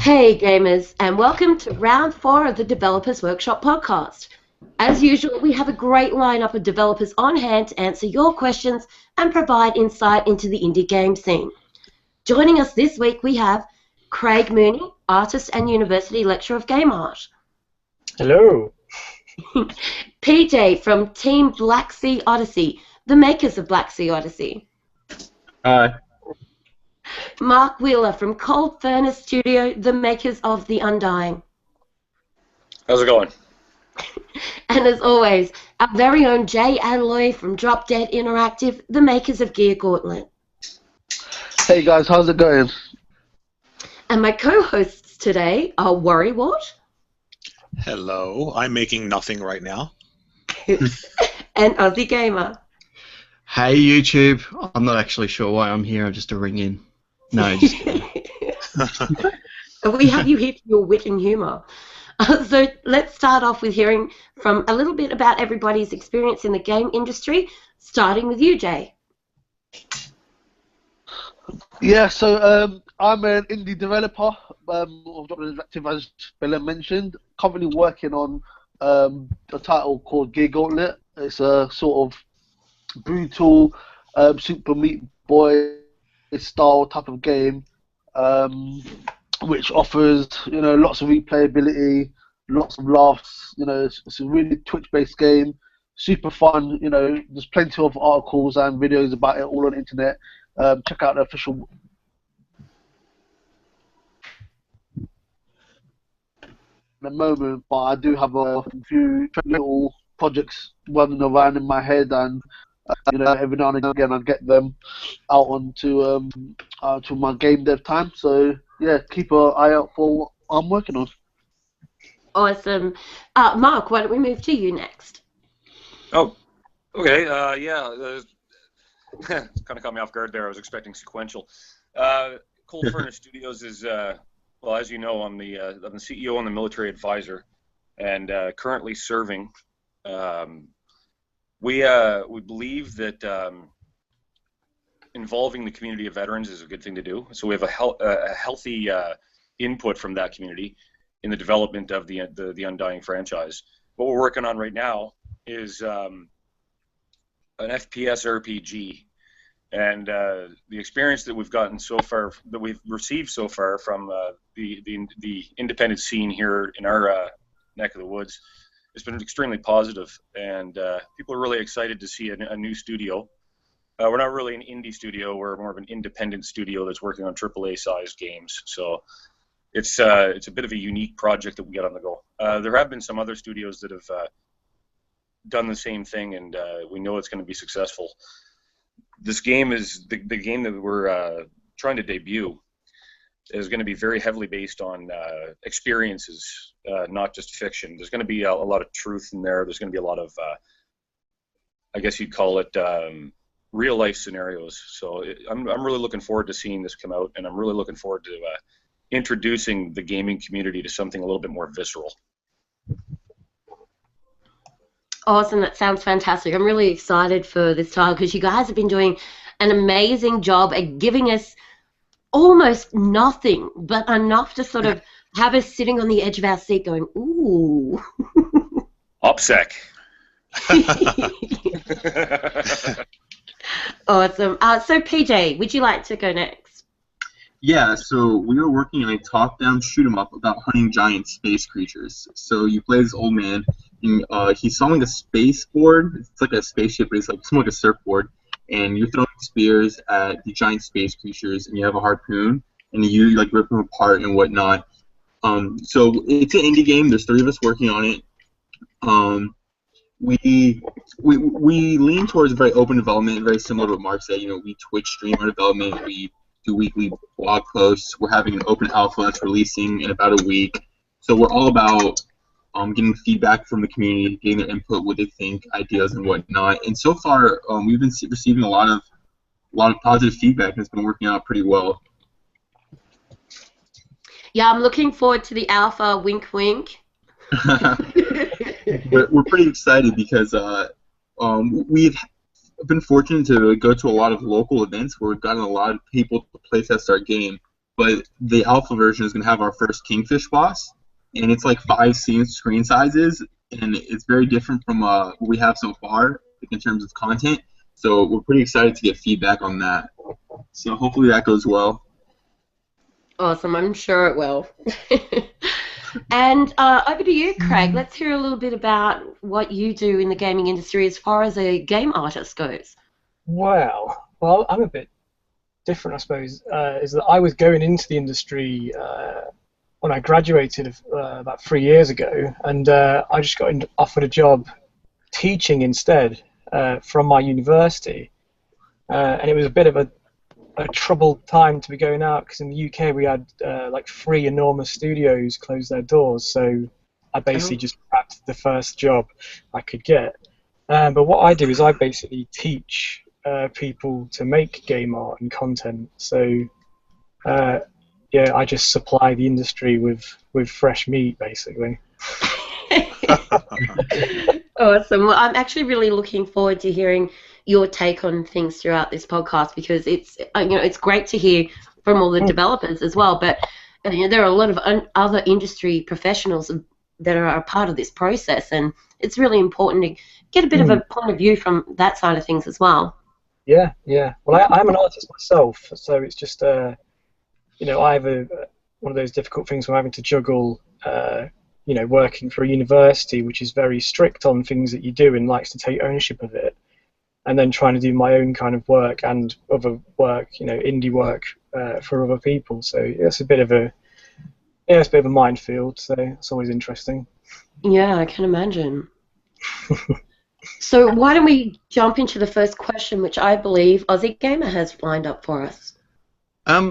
Hey gamers, and welcome to round 4 of the Developers Workshop podcast. As usual, we have a great lineup of developers on hand to answer your questions and provide insight into the indie game scene. Joining us this week we have Craig Mooney, artist and university lecturer of game art. Hello. PJ from Team Blacksea Odyssey, the makers of Blacksea Odyssey. Hi. Mark Wheeler from Cold Furnace Studio, the makers of The Undying. How's it going? And as always, our very own Jay Adeloye from Drop Dead Interactive, the makers of Gear Gauntlet. Hey guys, how's it going? And my co-hosts today are Worrywart. Hello, I'm making nothing right now. And Aussie Gamer. Hey YouTube. I'm not actually sure why I'm here. I'm just a ring in. No, just kidding. We have you here for your wit and humour. So let's start off with hearing from a little bit about everybody's experience in the game industry, starting with you, Jay. Yeah, so I'm an indie developer of Drop Dead Interactive, as Bella mentioned. Currently working on a title called Gear Gauntlet. It's a sort of brutal Super Meat Boy style type of game, which offers lots of replayability, lots of laughs. It's a really Twitch-based game, super fun. There's plenty of articles and videos about it all on the internet. Check out the official. At the moment, but I do have a few little projects running around in my head, and every now and again I get them out onto to my game dev time. So yeah, keep an eye out for what I'm working on. Awesome. Mark, why don't we move to you next? Oh, okay. It's kind of caught me off guard there. I was expecting sequential. Cold Furnace Studios is, well, as you know, I'm the CEO and the military advisor, and currently serving. We believe that involving the community of veterans is a good thing to do. So we have a healthy input from that community in the development of the Undying franchise. What we're working on right now is an FPS RPG, and the experience that we've gotten so far, that we've received so far from the independent scene here in our neck of the woods, it's been extremely positive, and people are really excited to see a new studio. We're not really an indie studio; we're more of an independent studio that's working on AAA-sized games. So it's a bit of a unique project that we got on the go. There have been some other studios that have done the same thing, and we know it's going to be successful. This game is the game that we're trying to debut is going to be very heavily based on experiences, not just fiction. There's going to be a lot of truth in there. There's going to be a lot of, I guess you'd call it, real life scenarios. So I'm really looking forward to seeing this come out, and I'm really looking forward to introducing the gaming community to something a little bit more visceral. Awesome, that sounds fantastic. I'm really excited for this title because you guys have been doing an amazing job at giving us almost nothing, but enough to sort of have us sitting on the edge of our seat going, ooh. OPSEC. Awesome. So PJ, would you like to go next? Yeah, so we were working on a top-down shoot-'em-up about hunting giant space creatures. So you play this old man, and he's sawing a space board. It's like a spaceship, but it's like somewhat like a surfboard. And you're throwing spears at the giant space creatures, and you have a harpoon, and you like rip them apart and whatnot. So it's an indie game. There's 3 of us working on it. We lean towards very open development, very similar to what Mark said. We Twitch stream our development. We do weekly blog posts. We're having an open alpha that's releasing in about a week. So we're all about getting feedback from the community, getting their input, what they think, ideas, and whatnot. And so far, we've been receiving a lot of positive feedback, and it's been working out pretty well. Yeah, I'm looking forward to the alpha. Wink, wink. We're pretty excited because we've been fortunate to go to a lot of local events where we've gotten a lot of people to play test our game. but the alpha version is going to have our first Kingfish boss, and it's like 5 screen sizes, and it's very different from what we have so far in terms of content. So we're pretty excited to get feedback on that. So hopefully that goes well. Awesome, I'm sure it will. And over to you, Craig. Let's hear a little bit about what you do in the gaming industry as far as a game artist goes. Well, I'm a bit different, I suppose. Is that I was going into the industry when I graduated about 3 years ago, and I just got offered a job teaching instead from my university, and it was a bit of a troubled time to be going out, because in the UK we had like 3 enormous studios close their doors, so I basically just grabbed the first job I could get. But what I do is I basically teach people to make game art and content. So yeah, I just supply the industry with fresh meat, basically. Awesome. Well, I'm actually really looking forward to hearing your take on things throughout this podcast, because it's it's great to hear from all the developers as well. But there are a lot of other industry professionals that are a part of this process, and it's really important to get a bit of a point of view from that side of things as well. Yeah. Well, I'm an artist myself, so it's just I have one of those difficult things where I'm having to juggle working for a university which is very strict on things that you do and likes to take ownership of it, and then trying to do my own kind of work and other work, indie work for other people. So it's a bit of a minefield. So it's always interesting. Yeah, I can imagine. So why don't we jump into the first question, which I believe Aussie Gamer has lined up for us.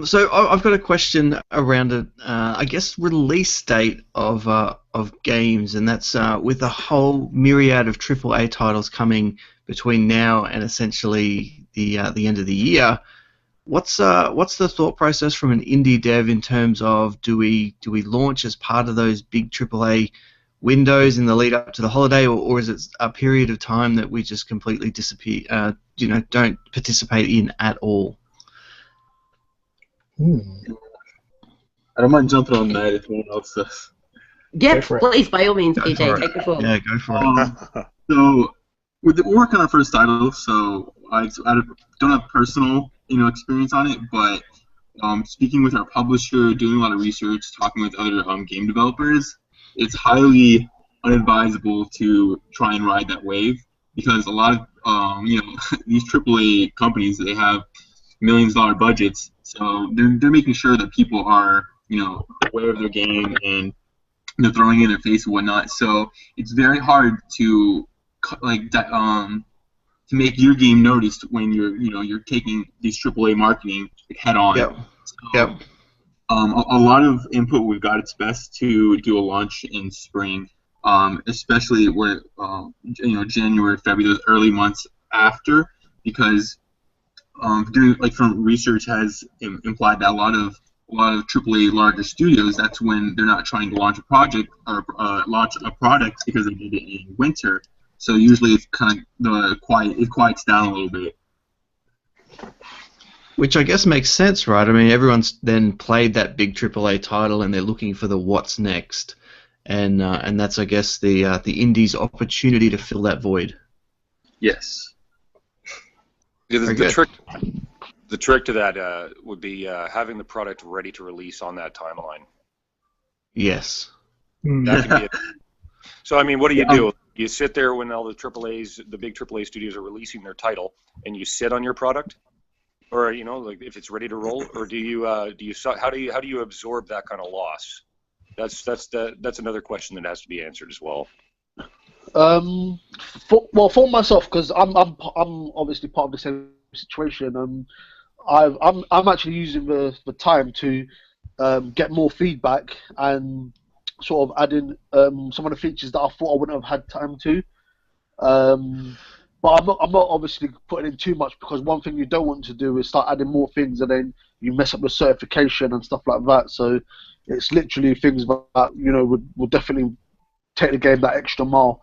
So I've got a question around I guess, release date of games, and that's with the whole myriad of AAA titles coming between now and essentially the end of the year. What's the thought process from an indie dev in terms of do we launch as part of those big AAA windows in the lead up to the holiday, or is it a period of time that we just completely disappear, don't participate in at all? I don't mind jumping on that if anyone else does. Yeah, please, by all means, DJ, take the floor. Yeah, go for it. So we're working on our first title, so I don't have personal experience on it, but speaking with our publisher, doing a lot of research, talking with other game developers, it's highly unadvisable to try and ride that wave, because a lot of these AAA companies, they have millions-dollar budgets, so they're making sure that people are aware of their game and throwing in their face and whatnot. So it's very hard to to make your game noticed when you're taking these AAA marketing head on. Yep. So, a lot of input we've got. It's best to do a launch in spring, especially where January, February, those early months after, because from research has implied that a lot of AAA larger studios, that's when they're not trying to launch a project or launch a product because they did it in winter. So usually it's kind of it quiets down a little bit. Which I guess makes sense, right? I mean, everyone's then played that big AAA title and they're looking for the what's next, and that's, I guess, the indie's opportunity to fill that void. Yes. Yeah, the trick to that would be having the product ready to release on that timeline. Yes. That can be it. So, I mean, what do you do? You sit there when all the big AAA studios are releasing their title, and you sit on your product, or if it's ready to roll, or do you how do you absorb that kind of loss? That's another question that has to be answered as well. For myself, because I'm obviously part of the same situation. I'm actually using the time to get more feedback and sort of add in some of the features that I thought I wouldn't have had time to. But I'm not obviously putting in too much, because one thing you don't want to do is start adding more things and then you mess up the certification and stuff like that. So it's literally things that will definitely take the game that extra mile.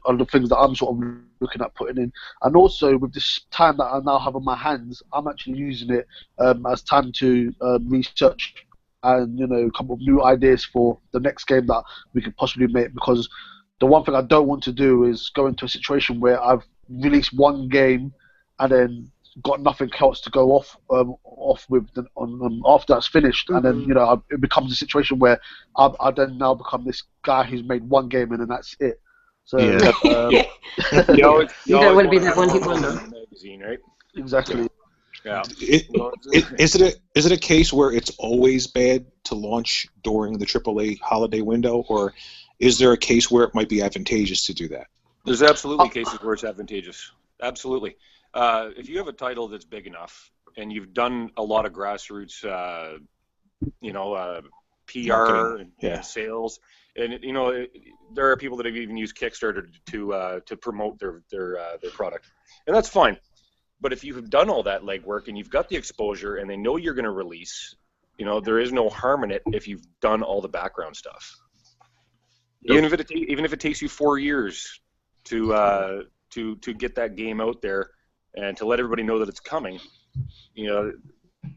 are the things that I'm sort of looking at putting in. And also with this time that I now have on my hands, I'm actually using it as time to research and come up with new ideas for the next game that we could possibly make. Because the one thing I don't want to do is go into a situation where I've released one game and then got nothing else to go off with after that's finished, and then it becomes a situation where I then now become this guy who's made one game and then that's it. So Yeah. You don't want to be that one hit wonder. Magazine, right? Exactly. Yeah. Is it a case where it's always bad to launch during the AAA holiday window, or is there a case where it might be advantageous to do that? There's absolutely cases where it's advantageous. Absolutely. If you have a title that's big enough and you've done a lot of grassroots, PR and sales, and there are people that have even used Kickstarter to promote their product, and that's fine. But if you have done all that legwork and you've got the exposure and they know you're going to release, there is no harm in it if you've done all the background stuff. Even if it takes you 4 years to get that game out there and to let everybody know that it's coming,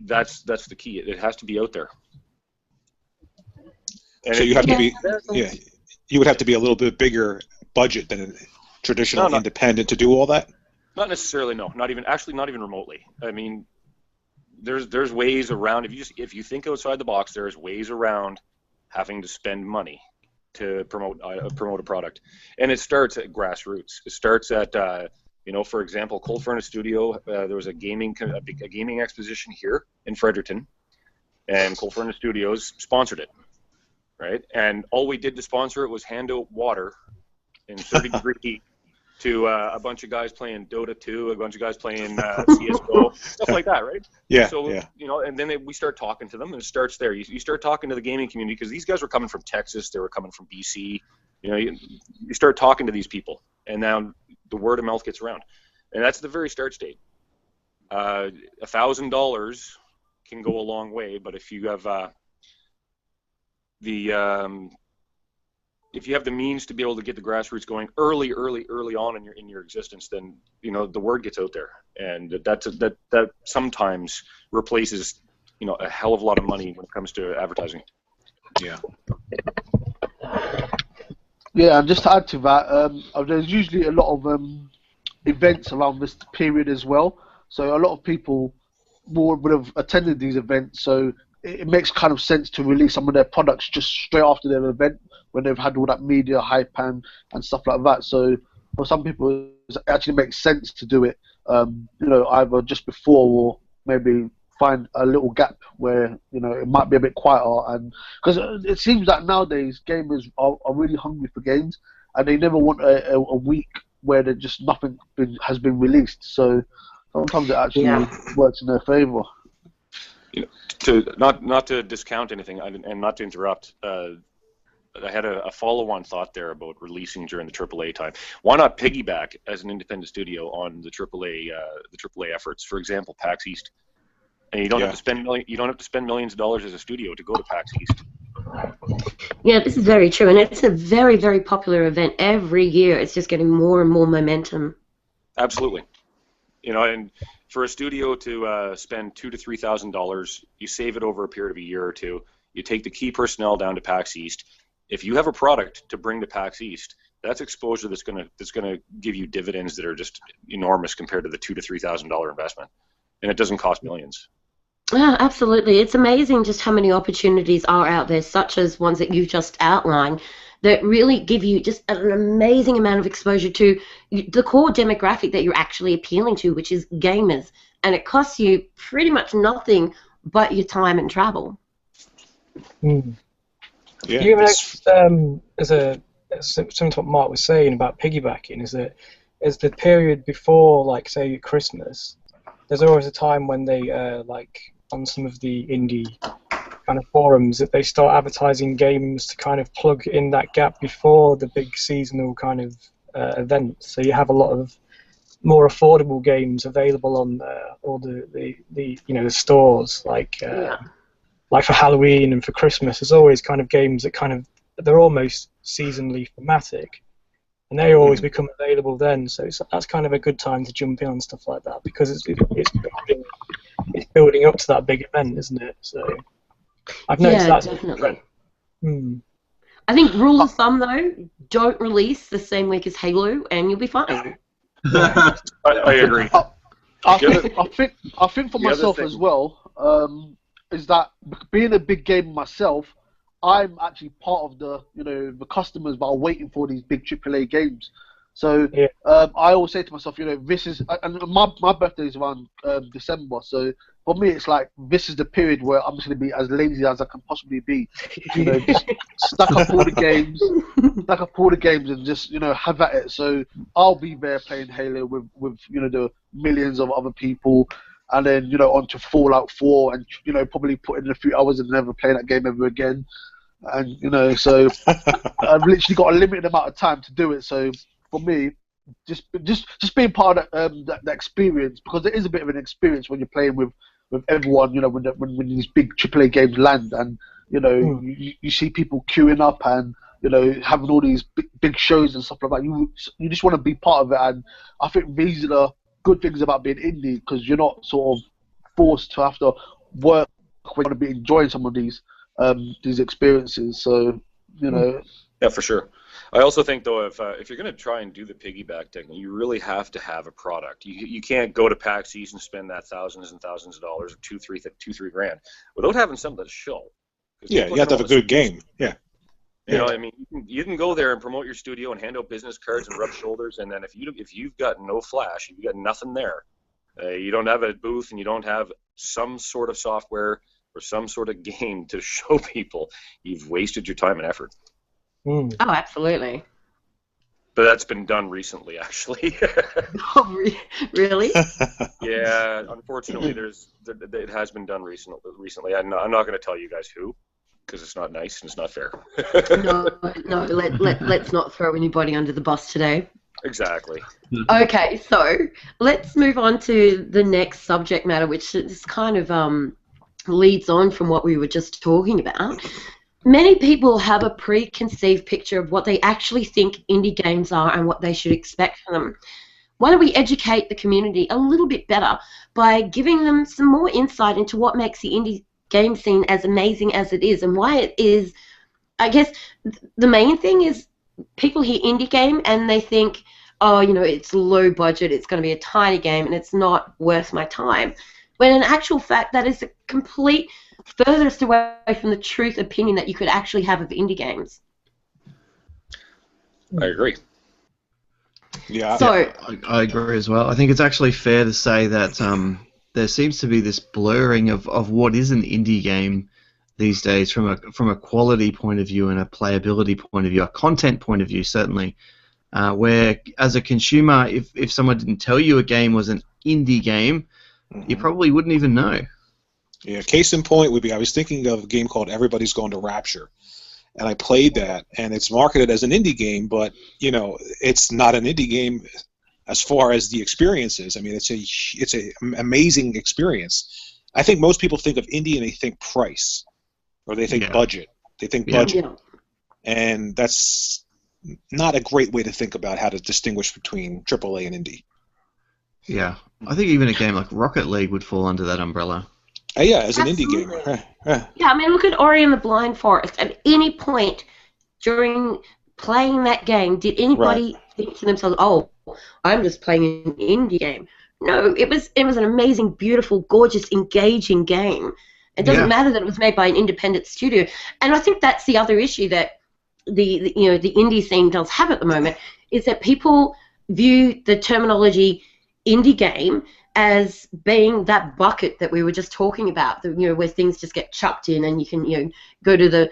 that's the key. It has to be out there. And so you have to be, you would have to be a little bit bigger budget than a traditional independent to do all that. Not necessarily, no. Not even remotely. I mean, there's ways around. If you think outside the box, there's ways around having to spend money to promote a product, and it starts at grassroots. It starts at for example, Cold Furnace Studio. There was a gaming exposition here in Fredericton, and Cold Furnace Studios sponsored it, right? And all we did to sponsor it was hand out water in 30-degree heat to a bunch of guys playing Dota 2, a bunch of guys playing CS:GO, stuff like that, right? Yeah. So and then we start talking to them, and it starts there. You start talking to the gaming community because these guys were coming from Texas, they were coming from BC. You start talking to these people, and now the word of mouth gets around, and that's the very start state. $1,000 can go a long way, but if you have if you have the means to be able to get the grassroots going early on in your existence, then the word gets out there, and that sometimes replaces a hell of a lot of money when it comes to advertising. Yeah. Yeah, and just to add to that, there's usually a lot of events around this period as well. So a lot of people would have attended these events, so it makes kind of sense to release some of their products just straight after their event when they've had all that media hype and stuff like that. So for some people, it actually makes sense to do it, either just before or maybe find a little gap where it might be a bit quieter, and because it seems that nowadays gamers are really hungry for games and they never want a week where there just nothing has been released. So sometimes it actually works in their favor. Not to discount anything and not to interrupt. I had a follow-on thought there about releasing during the AAA time. Why not piggyback as an independent studio on the AAA efforts? For example, PAX East. And you don't have to spend millions of dollars as a studio to go to PAX East. Yeah, this is very true, and it's a very, very popular event every year. It's just getting more and more momentum. Absolutely. And for a studio to spend $2,000 to $3,000, you save it over a period of a year or two. You take the key personnel down to PAX East. If you have a product to bring to PAX East, that's exposure that's gonna give you dividends that are just enormous compared to the $2,000 to $3,000 investment, and it doesn't cost millions. Yeah, absolutely. It's amazing just how many opportunities are out there, such as ones that you've just outlined, that really give you just an amazing amount of exposure to the core demographic that you're actually appealing to, which is gamers. And it costs you pretty much nothing but your time and travel. Mm. Yeah, You know, something what Mark was saying about piggybacking is that as the period before, like, say, Christmas, there's always a time when they, on some of the indie kind of forums, that they start advertising games to kind of plug in that gap before the big seasonal kind of event. So you have a lot of more affordable games available on all the stores, like for Halloween and for Christmas. There's always kind of games that they're almost seasonally thematic, and they always become available then. So that's kind of a good time to jump in on stuff like that, because it's building up to that big event, isn't it? So I've noticed that. Definitely. I think rule of thumb though, don't release the same week as Halo, and you'll be fine. I agree. I think for myself as well, is that being a big gamer myself, I'm actually part of the customers that are waiting for these big AAA games. So I always say to myself, this is, and my birthday is around December, so for me it's like this is the period where I'm just going to be as lazy as I can possibly be. Just stack up all the games, and just have at it. So I'll be there playing Halo with the millions of other people, and then onto Fallout 4, and probably put in a few hours and never play that game ever again. And so I've literally got a limited amount of time to do it. So for me, just being part of that experience, because it is a bit of an experience when you're playing with everyone. When these big AAA games land, and you see people queuing up and having all these big shows and stuff like that. You just want to be part of it, and I think these are the good things about being indie, because you're not sort of forced to have to work when you want to be enjoying some of these experiences. So Yeah, for sure. I also think, though, if you're going to try and do the piggyback technique, you really have to have a product. You can't go to PAX East and spend that thousands and thousands of dollars, or $2-3 grand, without having something to show. Yeah, you have to have a good game. Yeah. I mean, you can go there and promote your studio and hand out business cards and rub shoulders, and then if you've got no flash, you've got nothing there. You don't have a booth, and you don't have some sort of software or some sort of game to show people, you've wasted your time and effort. Oh, absolutely. But that's been done recently, actually. Oh, really? Yeah, unfortunately, it has been done recently. I'm not going to tell you guys who, because it's not nice and it's not fair. No, let's not throw anybody under the bus today. Exactly. Okay, so let's move on to the next subject matter, which is kind of leads on from what we were just talking about. Many people have a preconceived picture of what they actually think indie games are and what they should expect from them. Why don't we educate the community a little bit better by giving them some more insight into what makes the indie game scene as amazing as it is, and why it is. I guess the main thing is people hear indie game and they think, oh, it's low budget, it's going to be a tiny game, and it's not worth my time. When in actual fact, that is a complete furthest away from the truth opinion that you could actually have of indie games. I agree. Yeah. So I agree as well. I think it's actually fair to say that there seems to be this blurring of what is an indie game these days from a quality point of view and a playability point of view, a content point of view, certainly. Where as a consumer, if someone didn't tell you a game was an indie game, you probably wouldn't even know. Yeah, case in point would be, I was thinking of a game called Everybody's Gone to Rapture, and I played that, and it's marketed as an indie game, but it's not an indie game as far as the experience is. I mean, it's a amazing experience. I think most people think of indie and they think price, or they think budget. They think budget, and that's not a great way to think about how to distinguish between AAA and indie. Yeah, I think even a game like Rocket League would fall under that umbrella. Yeah, as an Absolutely. indie game. Yeah, I mean, look at Ori and the Blind Forest. At any point during playing that game, did anybody think to themselves, oh, I'm just playing an indie game? No, it was an amazing, beautiful, gorgeous, engaging game. It doesn't matter that it was made by an independent studio. And I think that's the other issue that the indie scene does have at the moment, is that people view the terminology indie game as being that bucket that we were just talking about, where things just get chucked in and you can go to the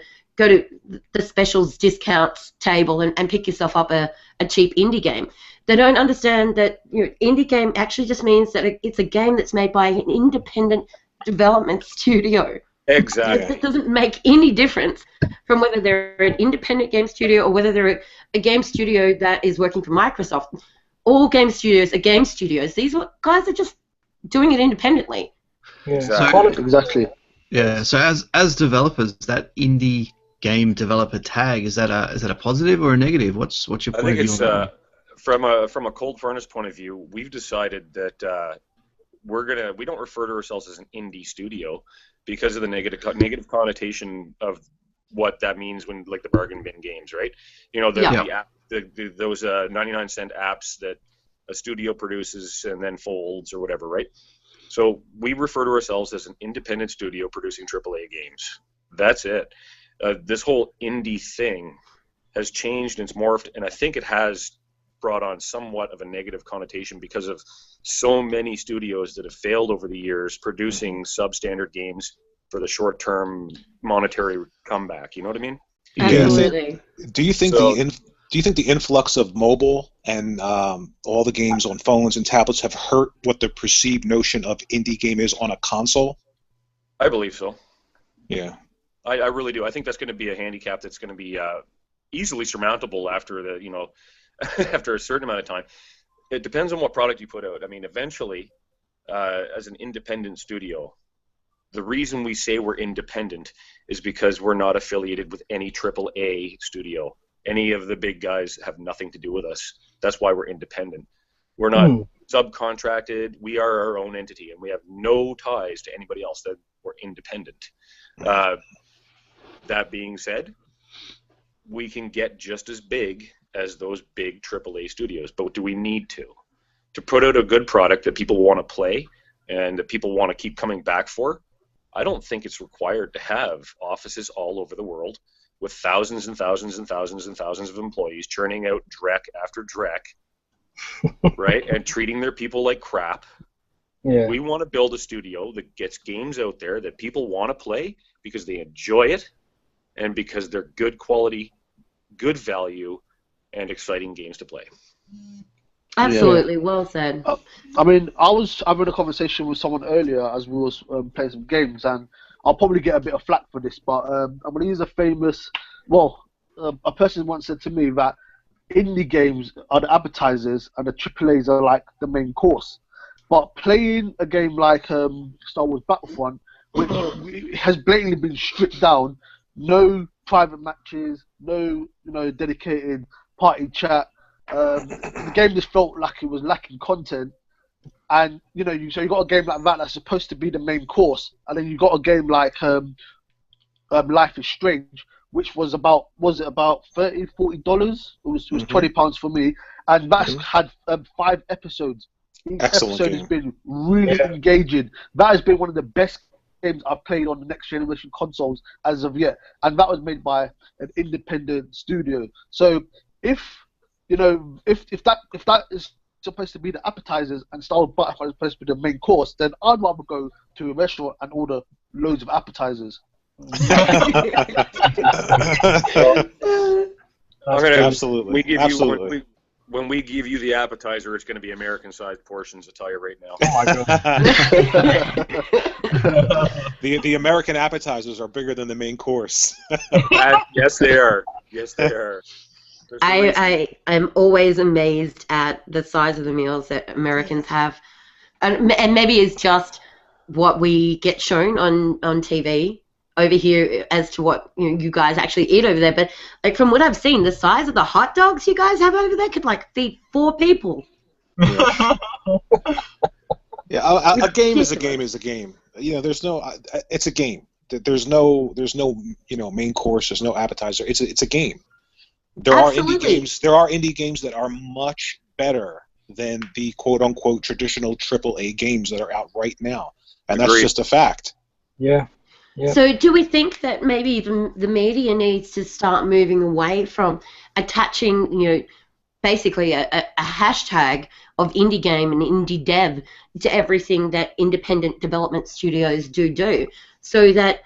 specials discounts table and pick yourself up a cheap indie game. They don't understand that indie game actually just means that it's a game that's made by an independent development studio. Exactly. It doesn't make any difference from whether they're an independent game studio or whether they're a game studio that is working for Microsoft. All game studios are game studios. These guys are just doing it independently. Yeah, exactly. Yeah, so as developers, that indie game developer tag. Is that a positive or a negative? What's your I point think of view it's on that? from a cold furnace point of view, we've decided that we don't refer to ourselves as an indie studio because of the negative connotation of what that means when, like, the bargain bin games, right? You know, those 99-cent apps that a studio produces and then folds or whatever, right? So we refer to ourselves as an independent studio producing AAA games. That's it. This whole indie thing has changed and it's morphed, and I think it has brought on somewhat of a negative connotation because of so many studios that have failed over the years producing substandard games for the short-term monetary comeback. You know what I mean? Absolutely. Do you think the influx of mobile and all the games on phones and tablets have hurt what the perceived notion of indie game is on a console? I believe so. Yeah. I really do. I think that's going to be a handicap that's going to be easily surmountable after after a certain amount of time. It depends on what product you put out. I mean, eventually, as an independent studio, the reason we say we're independent is because we're not affiliated with any AAA studio. Any of the big guys have nothing to do with us. That's why we're independent. We're not subcontracted. We are our own entity, and we have no ties to anybody else. That we're independent. That being said, we can get just as big as those big AAA studios, but do we need to put out a good product that people want to play and that people want to keep coming back for? I don't think it's required to have offices all over the world with thousands and thousands and thousands and thousands of employees churning out dreck after dreck, right, and treating their people like crap. Yeah. We want to build a studio that gets games out there that people want to play because they enjoy it and because they're good quality, good value, and exciting games to play. Absolutely, well said. I mean, I was having a conversation with someone earlier as we was playing some games, and I'll probably get a bit of flack for this, but I'm going to use a famous, a person once said to me that indie games are the appetizers and the AAAs are like the main course. But playing a game like Star Wars Battlefront, which has blatantly been stripped down, no private matches, no dedicated party chat. The game just felt like it was lacking content, and you got a game like that that's supposed to be the main course, and then you got a game like Life is Strange, which was about $30-40? It was £20 for me, and that had 5 episodes. Each Excellent episode game. has been really engaging. That has been one of the best games I've played on the next generation consoles as of yet, and that was made by an independent studio. So if that is supposed to be the appetizers and Star Wars Battlefront is supposed to be the main course, then I'd rather go to a restaurant and order loads of appetizers. Absolutely. Absolutely. When we give you the appetizer, it's going to be American-sized portions, I'll tell you right now. Oh my god. The American appetizers are bigger than the main course. Yes, they are. Yes, they are. I'm always amazed at the size of the meals that Americans have, and maybe it's just what we get shown on TV over here as to what you guys actually eat over there. But like from what I've seen, the size of the hot dogs you guys have over there could like feed 4 people. Yeah, a game is a game is a game. There's no. It's a game. There's no main course. There's no appetizer. It's a game. There are indie games that are much better than the quote unquote traditional AAA games that are out right now, and that's just a fact. Yeah. Yeah. So do we think that maybe the media needs to start moving away from attaching, basically a hashtag of indie game and indie dev to everything that independent development studios do, so that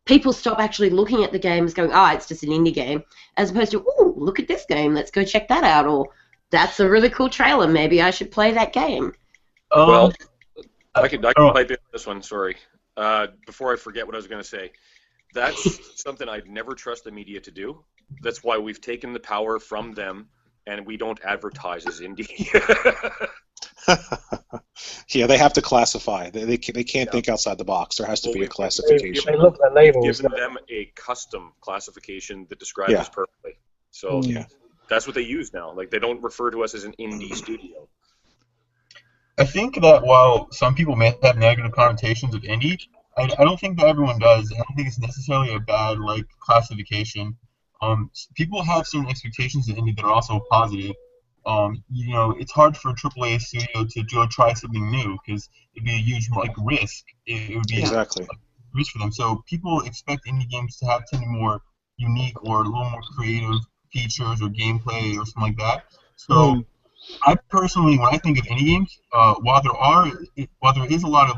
people stop actually looking at the games going, it's just an indie game, as opposed to, look at this game, let's go check that out, or that's a really cool trailer, maybe I should play that game. Well, I can pipe in this one, sorry. Before I forget what I was going to say, that's something I'd never trust the media to do. That's why we've taken the power from them, and we don't advertise as indie. Yeah, they have to classify. They can't think outside the box. There has to be a classification. They love their labels. We've given them a custom classification that describes us perfectly. So that's what they use now. Like, they don't refer to us as an indie studio. I think that while some people may have negative connotations of indie, I don't think that everyone does. I don't think it's necessarily a bad classification. People have certain expectations of indie that are also positive. It's hard for a AAA studio to go try something new because it'd be a huge risk. It would be exactly a risk for them. So people expect indie games to have something more unique or a little more creative features or gameplay or something like that. So I personally, when I think of indie games, while there is a lot of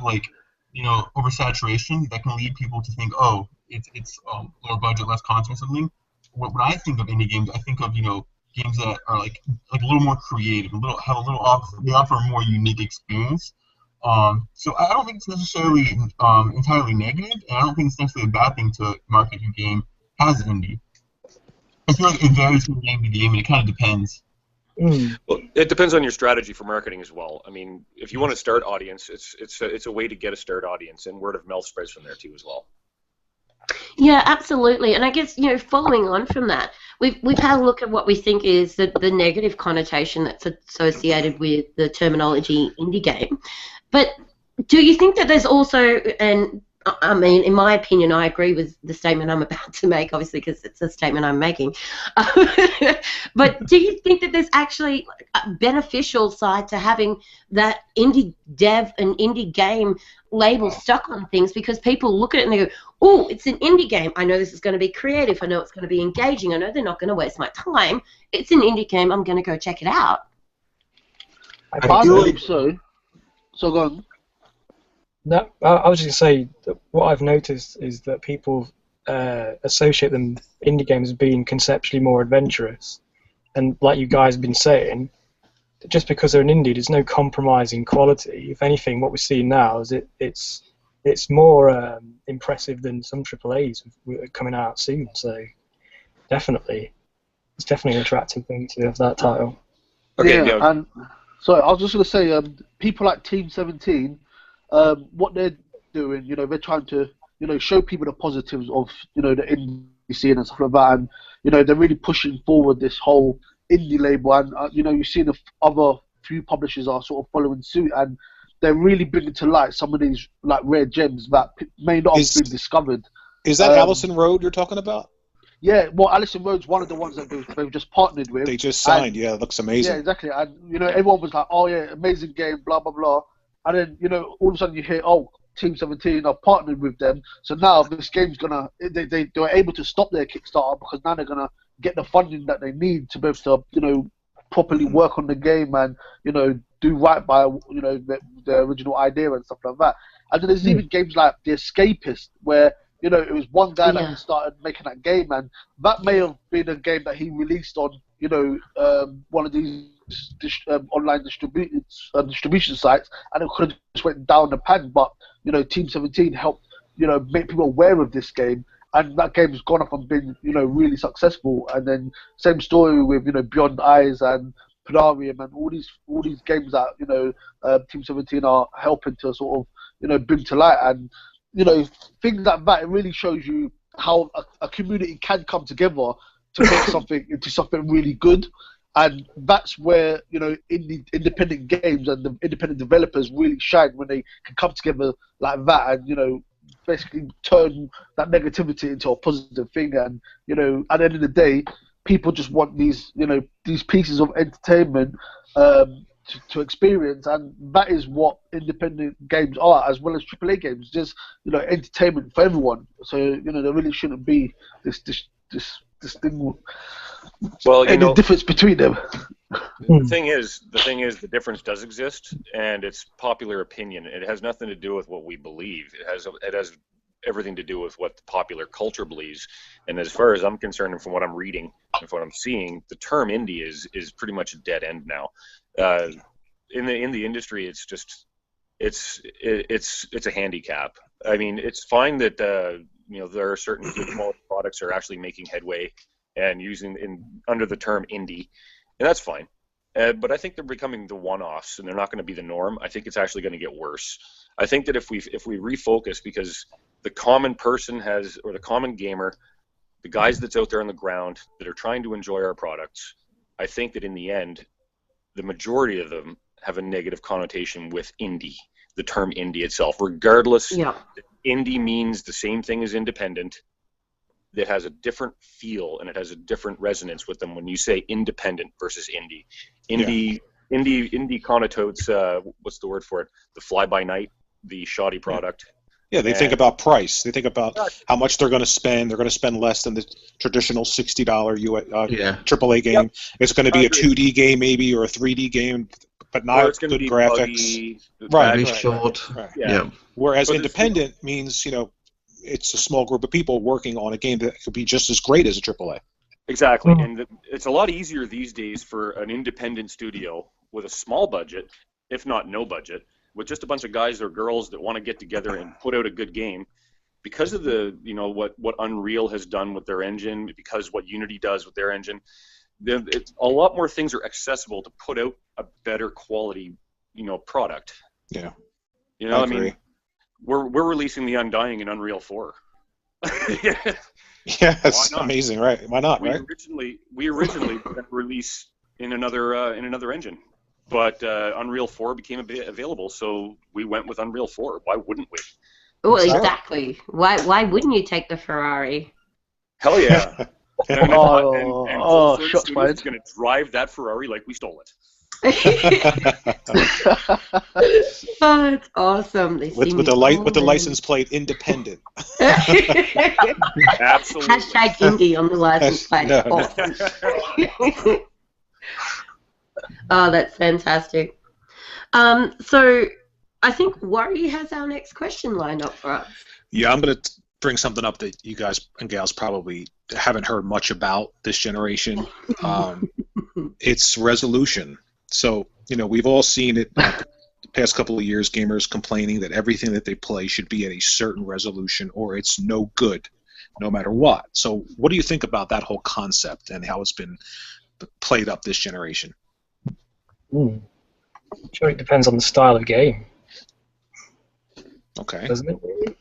oversaturation that can lead people to think, oh, it's lower budget, less content, or something. When I think of indie games, I think of games that are like a little more creative, they offer a more unique experience. So I don't think it's necessarily entirely negative, and I don't think it's necessarily a bad thing to market your game as indie. I feel like it varies from game to game, and it kind of depends. Well, it depends on your strategy for marketing as well. I mean, if you want to start audience, it's a way to get a start audience, and word of mouth spreads from there too as well. Yeah, absolutely. And I guess, following on from that, we've had a look at what we think is the negative connotation that's associated with the terminology indie game. But do you think that there's also, and I mean, in my opinion, I agree with the statement I'm about to make, obviously, because it's a statement I'm making. But do you think that there's actually a beneficial side to having that indie dev and indie game label stuck on things, because people look at it and they go, oh, it's an indie game. I know this is going to be creative. I know it's going to be engaging. I know they're not going to waste my time. It's an indie game. I'm going to go check it out. I believe so. So go on. No, I was just going to say that what I've noticed is that people associate them indie games as being conceptually more adventurous, and like you guys have been saying, just because they're an indie, there's no compromise in quality. If anything, what we're seeing now is it's more impressive than some AAAs coming out soon. So definitely, it's definitely an attractive thing to have that title. Okay, yeah, and so I was just going to say, people like Team 17. What they're doing, they're trying to, show people the positives of, the indie scene and stuff like that, and, they're really pushing forward this whole indie label, and, you see the other few publishers are sort of following suit, and they're really bringing to light some of these, rare gems that may not have been discovered. Is that Allison Road you're talking about? Yeah, well, Allison Road's one of the ones that they've just partnered with. They just signed, it looks amazing. Yeah, exactly, and, everyone was like, oh, yeah, amazing game, blah, blah, blah. And then, all of a sudden you hear, oh, Team 17 are partnered with them. So now this game's going to, they were able to stop their Kickstarter because now they're going to get the funding that they need to be able to, properly work on the game and, do right by, the original idea and stuff like that. And then there's even games like The Escapist where, it was one guy that started making that game, and that may have been a game that he released on, one of these online distribution sites, and it could have just went down the pan. But Team 17 helped make people aware of this game, and that game has gone off and been really successful. And then same story with Beyond Eyes and Podarium and all these games that Team 17 are helping to sort of bring to light, and things like that. It really shows you how a community can come together to make something into something really good. And that's where independent games and the independent developers really shine, when they can come together like that and basically turn that negativity into a positive thing. And at the end of the day, people just want these these pieces of entertainment to experience, and that is what independent games are, as well as AAA games. Just entertainment for everyone. So there really shouldn't be this thing. Well, any difference between them. The thing is, the difference does exist, and it's popular opinion. It has nothing to do with what we believe. It has everything to do with what the popular culture believes. And as far as I'm concerned, and from what I'm reading and from what I'm seeing, the term indie is pretty much a dead end now. In the industry, it's just it's a handicap. I mean, it's fine that there are certain good quality products are actually making headway and using under the term indie, and that's fine. but I think they're becoming the one-offs, and they're not going to be the norm. I think it's actually going to get worse. I think that if we refocus, because the common person or the common gamer, the guys that's out there on the ground that are trying to enjoy our products, I think that in the end, the majority of them have a negative connotation with indie, the term indie itself, regardless. Yeah. Indie means the same thing as independent. That has a different feel and it has a different resonance with them when you say independent versus indie. Indie connotates, what's the word for it? The fly-by-night, the shoddy product. Yeah, they think about price. They think about how much they're going to spend. They're going to spend less than the traditional $60 AAA game. Yep. It's going to be a 2D game maybe or a 3D game, but not good graphics. Right. Short. Right. Yeah. Whereas independent means, it's a small group of people working on a game that could be just as great as a AAA. Exactly, and it's a lot easier these days for an independent studio with a small budget, if not no budget, with just a bunch of guys or girls that want to get together and put out a good game, because of the what Unreal has done with their engine, because what Unity does with their engine. It's a lot more things are accessible to put out a better quality, product. Yeah, I mean. We're releasing the Undying in Unreal 4. Yeah, it's amazing, right? Why not, right? We originally were going to release in another engine, but Unreal 4 became available, so we went with Unreal 4. Why wouldn't we? Oh, exactly. Why wouldn't you take the Ferrari? Hell yeah! and shots fired. Is going to drive that Ferrari like we stole it. Oh, it's awesome. With the license plate independent. Absolutely. Hashtag indie on the license plate. Awesome. Oh, that's fantastic. So I think Worry has our next question lined up for us. Yeah, I'm going to bring something up that you guys and gals probably haven't heard much about this generation. It's resolution. So, we've all seen it the past couple of years, gamers complaining that everything that they play should be at a certain resolution or it's no good, no matter what. So what do you think about that whole concept and how it's been played up this generation? I'm sure it depends on the style of game. Okay. Doesn't it?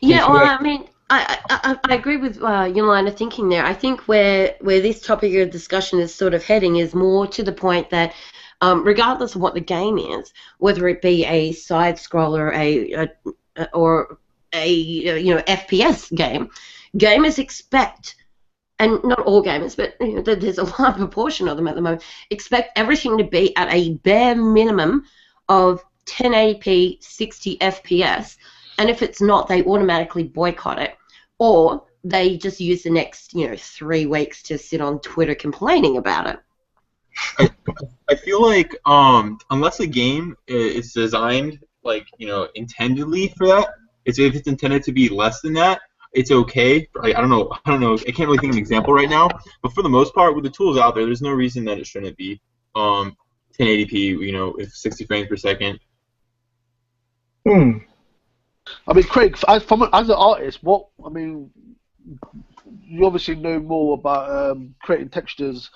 Yeah, well, I mean, I agree with your line of thinking there. I think where this topic of discussion is sort of heading is more to the point that regardless of what the game is, whether it be a side scroller, or a FPS game, gamers expect, and not all gamers, but there's a large proportion of them at the moment, expect everything to be at a bare minimum of 1080p 60 FPS. And if it's not, they automatically boycott it, or they just use the next 3 weeks to sit on Twitter complaining about it. I feel like unless a game is designed intendedly for that, if it's intended to be less than that, it's okay. I don't know. I can't really think of an example right now. But for the most part, with the tools out there, there's no reason that it shouldn't be 1080p. With 60 frames per second. I mean, Craig, as an artist, you obviously know more about creating textures,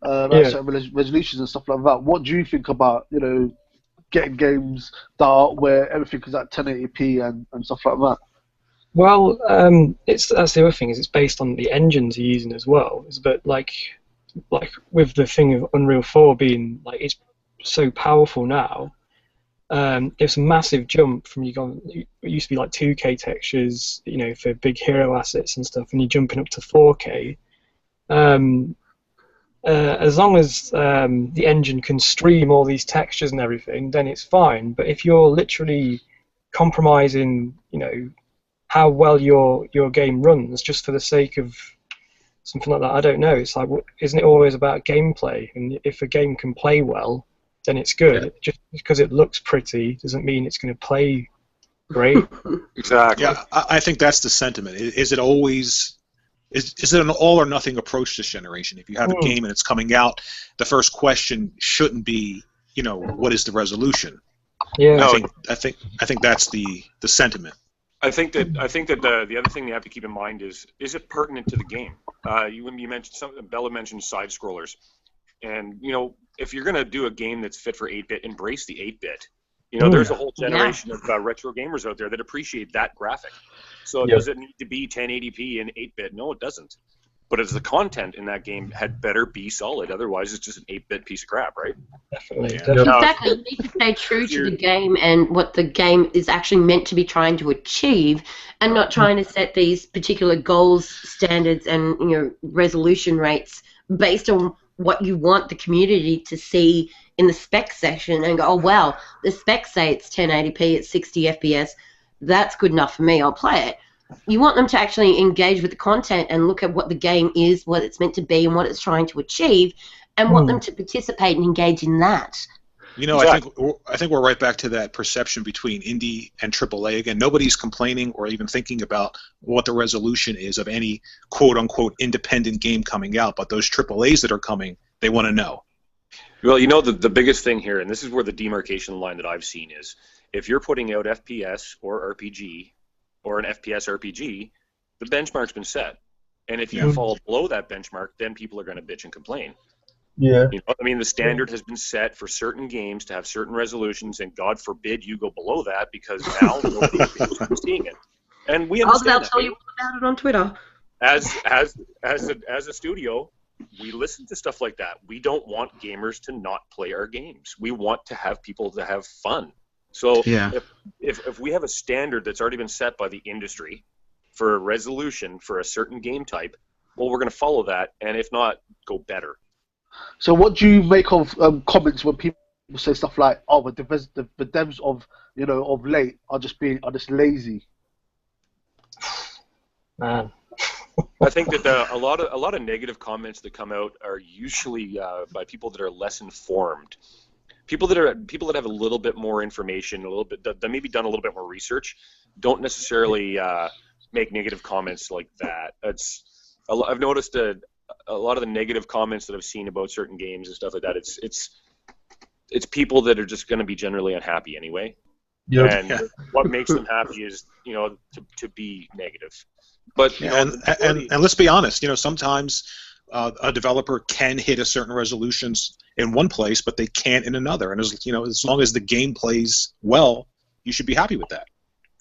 certain resolutions and stuff like that. What do you think about, getting games where everything is at 1080p and stuff like that? Well, that's the other thing, is it's based on the engines you're using as well. It's a bit like with the thing of Unreal 4 being it's so powerful now. It's a massive jump from it used to be 2K textures, for big hero assets and stuff, and you're jumping up to 4K. As long as the engine can stream all these textures and everything, then it's fine. But if you're literally compromising, how well your game runs just for the sake of something like that, I don't know. It's isn't it always about gameplay? And if a game can play well, then it's good. Yeah. Just because it looks pretty doesn't mean it's going to play great. Exactly. Yeah, I think that's the sentiment. Is it always... Is it an all or nothing approach this generation? If you have a game and it's coming out, the first question shouldn't be, what is the resolution? Yeah. I think that's the sentiment. I think that the other thing you have to keep in mind is it pertinent to the game? You mentioned Bella mentioned side scrollers, and if you're going to do a game that's fit for 8-bit, embrace the 8-bit. You know, there's a whole generation of retro gamers out there that appreciate that graphic. So does it need to be 1080p in 8-bit? No, it doesn't. But as the content in that game had better be solid. Otherwise, it's just an 8-bit piece of crap, right? Definitely. Exactly. You need to stay true to the game and what the game is actually meant to be trying to achieve, and not trying to set these particular goals, standards, and resolution rates based on what you want the community to see in the spec section and go, oh wow, the specs say it's 1080p at 60 FPS. That's good enough for me. I'll play it. You want them to actually engage with the content and look at what the game is, what it's meant to be, and what it's trying to achieve, and want them to participate and engage in that. You know, I think we're right back to that perception between indie and AAA again. Nobody's complaining or even thinking about what the resolution is of any quote-unquote independent game coming out, but those AAAs that are coming, they want to know. Well, you know, the biggest thing here, and this is where the demarcation line that I've seen is, if you're putting out FPS or RPG, or an FPS RPG, the benchmark's been set. And if you fall below that benchmark, then people are going to bitch and complain. Yeah. You know, I mean, the standard has been set for certain games to have certain resolutions, and God forbid you go below that, because now nobody's seeing it. And we understand I'll tell you all about it on Twitter. As a studio, we listen to stuff like that. We don't want gamers to not play our games. We want to have people to have fun. So if we have a standard that's already been set by the industry for a resolution for a certain game type, well, we're going to follow that, and if not, go better. So what do you make of comments when people say stuff like, "Oh, but the devs of late are just lazy"? Man. I think that a lot of negative comments that come out are usually by people that are less informed. People that have a little bit more information, a little bit that maybe done a little bit more research, don't necessarily make negative comments like that. I've noticed a lot of the negative comments that I've seen about certain games and stuff like that. It's people that are just going to be generally unhappy anyway. Yep. And what makes them happy is to be negative. But and let's be honest, sometimes a developer can hit a certain resolutions in one place, but they can't in another. And as long as the game plays well, you should be happy with that.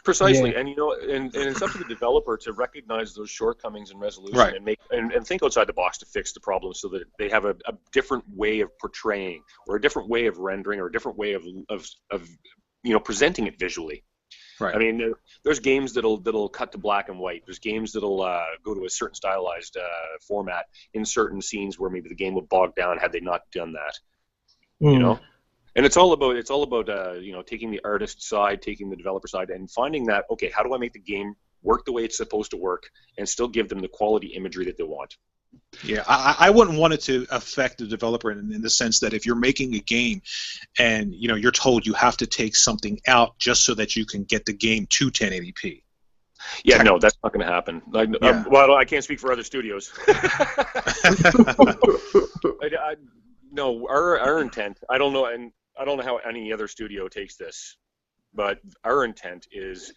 Precisely, and and it's up to the developer to recognize those shortcomings in resolution and think outside the box to fix the problem, so that they have a different way of portraying, or a different way of rendering, or a different way of presenting it visually. Right. I mean, there's games that'll cut to black and white. There's games that'll go to a certain stylized format in certain scenes where maybe the game would bog down had they not done that. You know, and it's all about taking the artist side, taking the developer side, and finding that, okay, how do I make the game work the way it's supposed to work, and still give them the quality imagery that they want. Yeah, I wouldn't want it to affect the developer in the sense that if you're making a game and you're told you have to take something out just so that you can get the game to 1080p. Yeah, no, that's not going to happen. Well, I can't speak for other studios. No, our intent, I don't know, and I don't know how any other studio takes this, but our intent is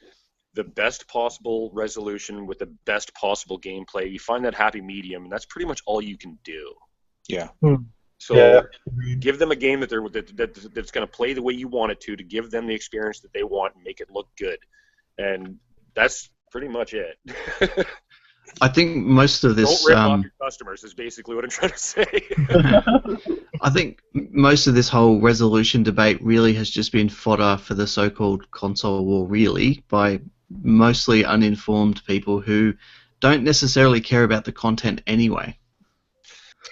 the best possible resolution with the best possible gameplay. You find that happy medium, and that's pretty much all you can do. Yeah. So give them a game that's going to play the way you want it to give them the experience that they want and make it look good. And that's pretty much it. I think most of this... Don't rip off your customers is basically what I'm trying to say. I think most of this whole resolution debate really has just been fodder for the so-called console war, really, by mostly uninformed people who don't necessarily care about the content anyway.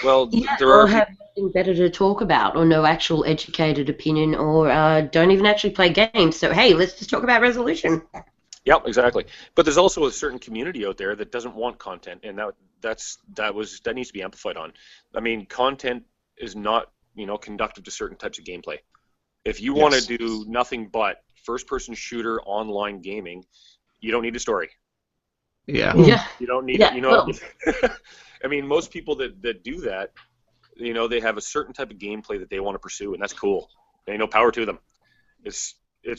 Well, or have nothing better to talk about, or no actual educated opinion, or don't even actually play games. So, hey, let's just talk about resolution. Yep, exactly. But there's also a certain community out there that doesn't want content, and that needs to be amplified on. I mean, content is not conductive to certain types of gameplay. If you want to do nothing but first-person shooter online gaming, you don't need a story. Yeah. You don't need I mean, most people that do that, they have a certain type of gameplay that they want to pursue, and that's cool. Power to them. It's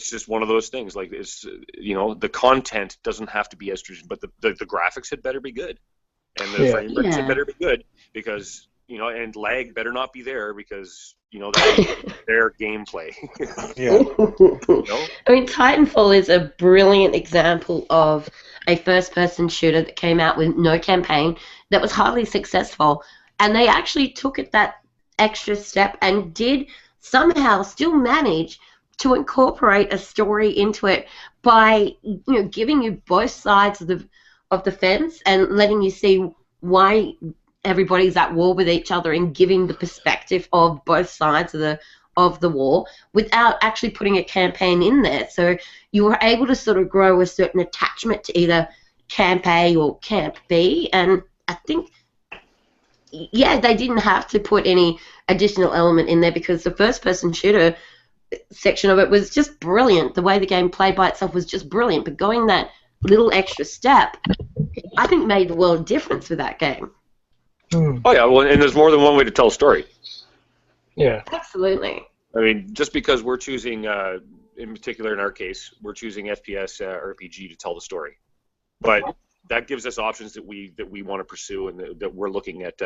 just one of those things. Like, it's the content doesn't have to be as traditional, but the graphics had better be good, and the frame rates had better be good, because and lag better not be there, because their gameplay. Yeah. I mean, Titanfall is a brilliant example of a first-person shooter that came out with no campaign that was highly successful, and they actually took it that extra step and did somehow still manage to incorporate a story into it by giving you both sides of the fence and letting you see why everybody's at war with each other and giving the perspective of both sides of the war without actually putting a campaign in there. So you were able to sort of grow a certain attachment to either Camp A or Camp B, and I think, yeah, they didn't have to put any additional element in there because the first-person shooter section of it was just brilliant. The way the game played by itself was just brilliant, but going that little extra step, I think, made the world of difference with that game. Oh yeah, well, and there's more than one way to tell a story. Yeah. Absolutely. I mean, just because we're choosing, in particular in our case, we're choosing FPS RPG to tell the story, but that gives us options that we want to pursue and that we're looking at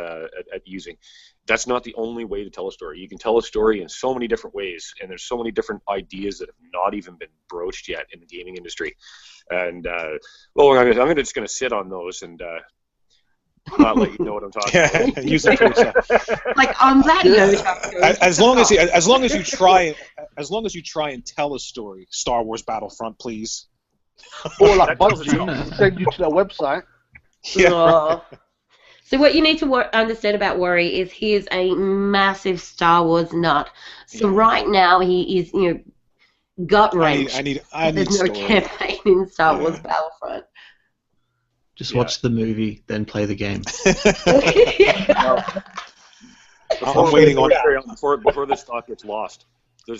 using. That's not the only way to tell a story. You can tell a story in so many different ways, and there's so many different ideas that have not even been broached yet in the gaming industry. And well, I'm just going to sit on those and not let you know what I'm talking about. Use it for yourself. Like on that note, As long as you try and tell a story, Star Wars Battlefront, please. Or like Bungie send you to their website. Yeah. So what you need to understand about Worry is he is a massive Star Wars nut. So right now he is, gut wrenched. I need There's no story. campaign in Star Wars Battlefront. Just watch the movie, then play the game. I'm waiting on before this thought gets lost.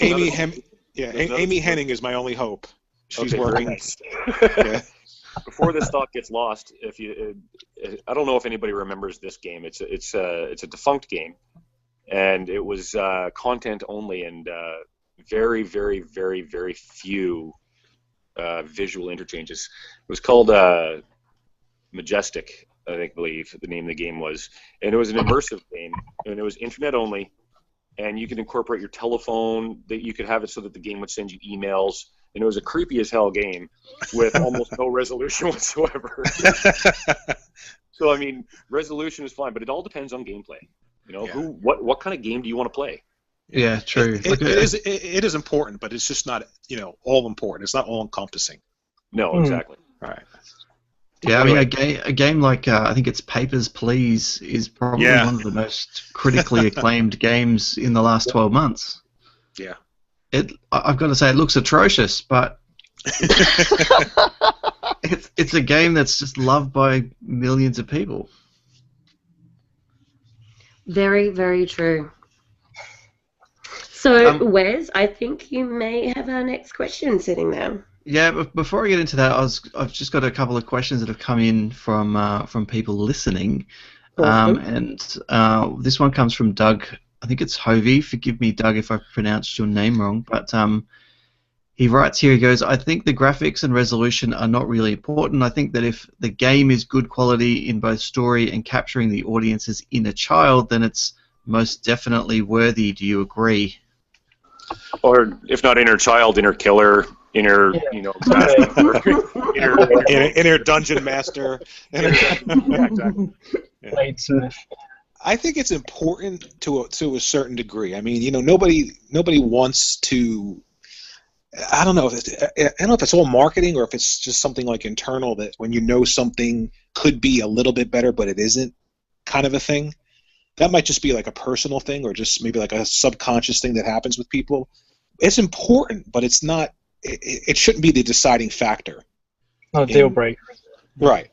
Amy Hennig is my only hope. She's working. Yeah. Before this thought gets lost, I don't know if anybody remembers this game. It's a defunct game, and it was content only and very, very, very, very few visual interchanges. It was called Majestic, I believe the name of the game was, and it was an immersive game, and it was internet only, and you could incorporate your telephone. That you could have it so that the game would send you emails. And it was a creepy as hell game with almost no resolution whatsoever. So I mean, resolution is fine, but it all depends on gameplay. What kind of game do you want to play? Yeah, true. It is important, but it's just not all important. It's not all encompassing. No, exactly. All right. Yeah, I mean, a game like I think it's Papers, Please is probably one of the most critically acclaimed games in the last 12 months. Yeah. I've got to say, it looks atrocious, but it's a game that's just loved by millions of people. Very, very true. So, Wes, I think you may have our next question sitting there. Yeah, but before I get into that, I've just got a couple of questions that have come in from people listening, and this one comes from Doug. I think it's Hovey. Forgive me, Doug, if I pronounced your name wrong. But he writes here, he goes, I think the graphics and resolution are not really important. I think that if the game is good quality in both story and capturing the audience's inner child, then it's most definitely worthy. Do you agree? Or if not inner child, inner killer, inner, inner dungeon master. Yeah, exactly. Yeah. I think it's important to a certain degree. I mean, nobody wants to. I don't know if it's all marketing or if it's just something like internal that when something could be a little bit better but it isn't, kind of a thing. That might just be like a personal thing or just maybe like a subconscious thing that happens with people. It's important, but it's not. It shouldn't be the deciding factor. Not a deal breaker. Right.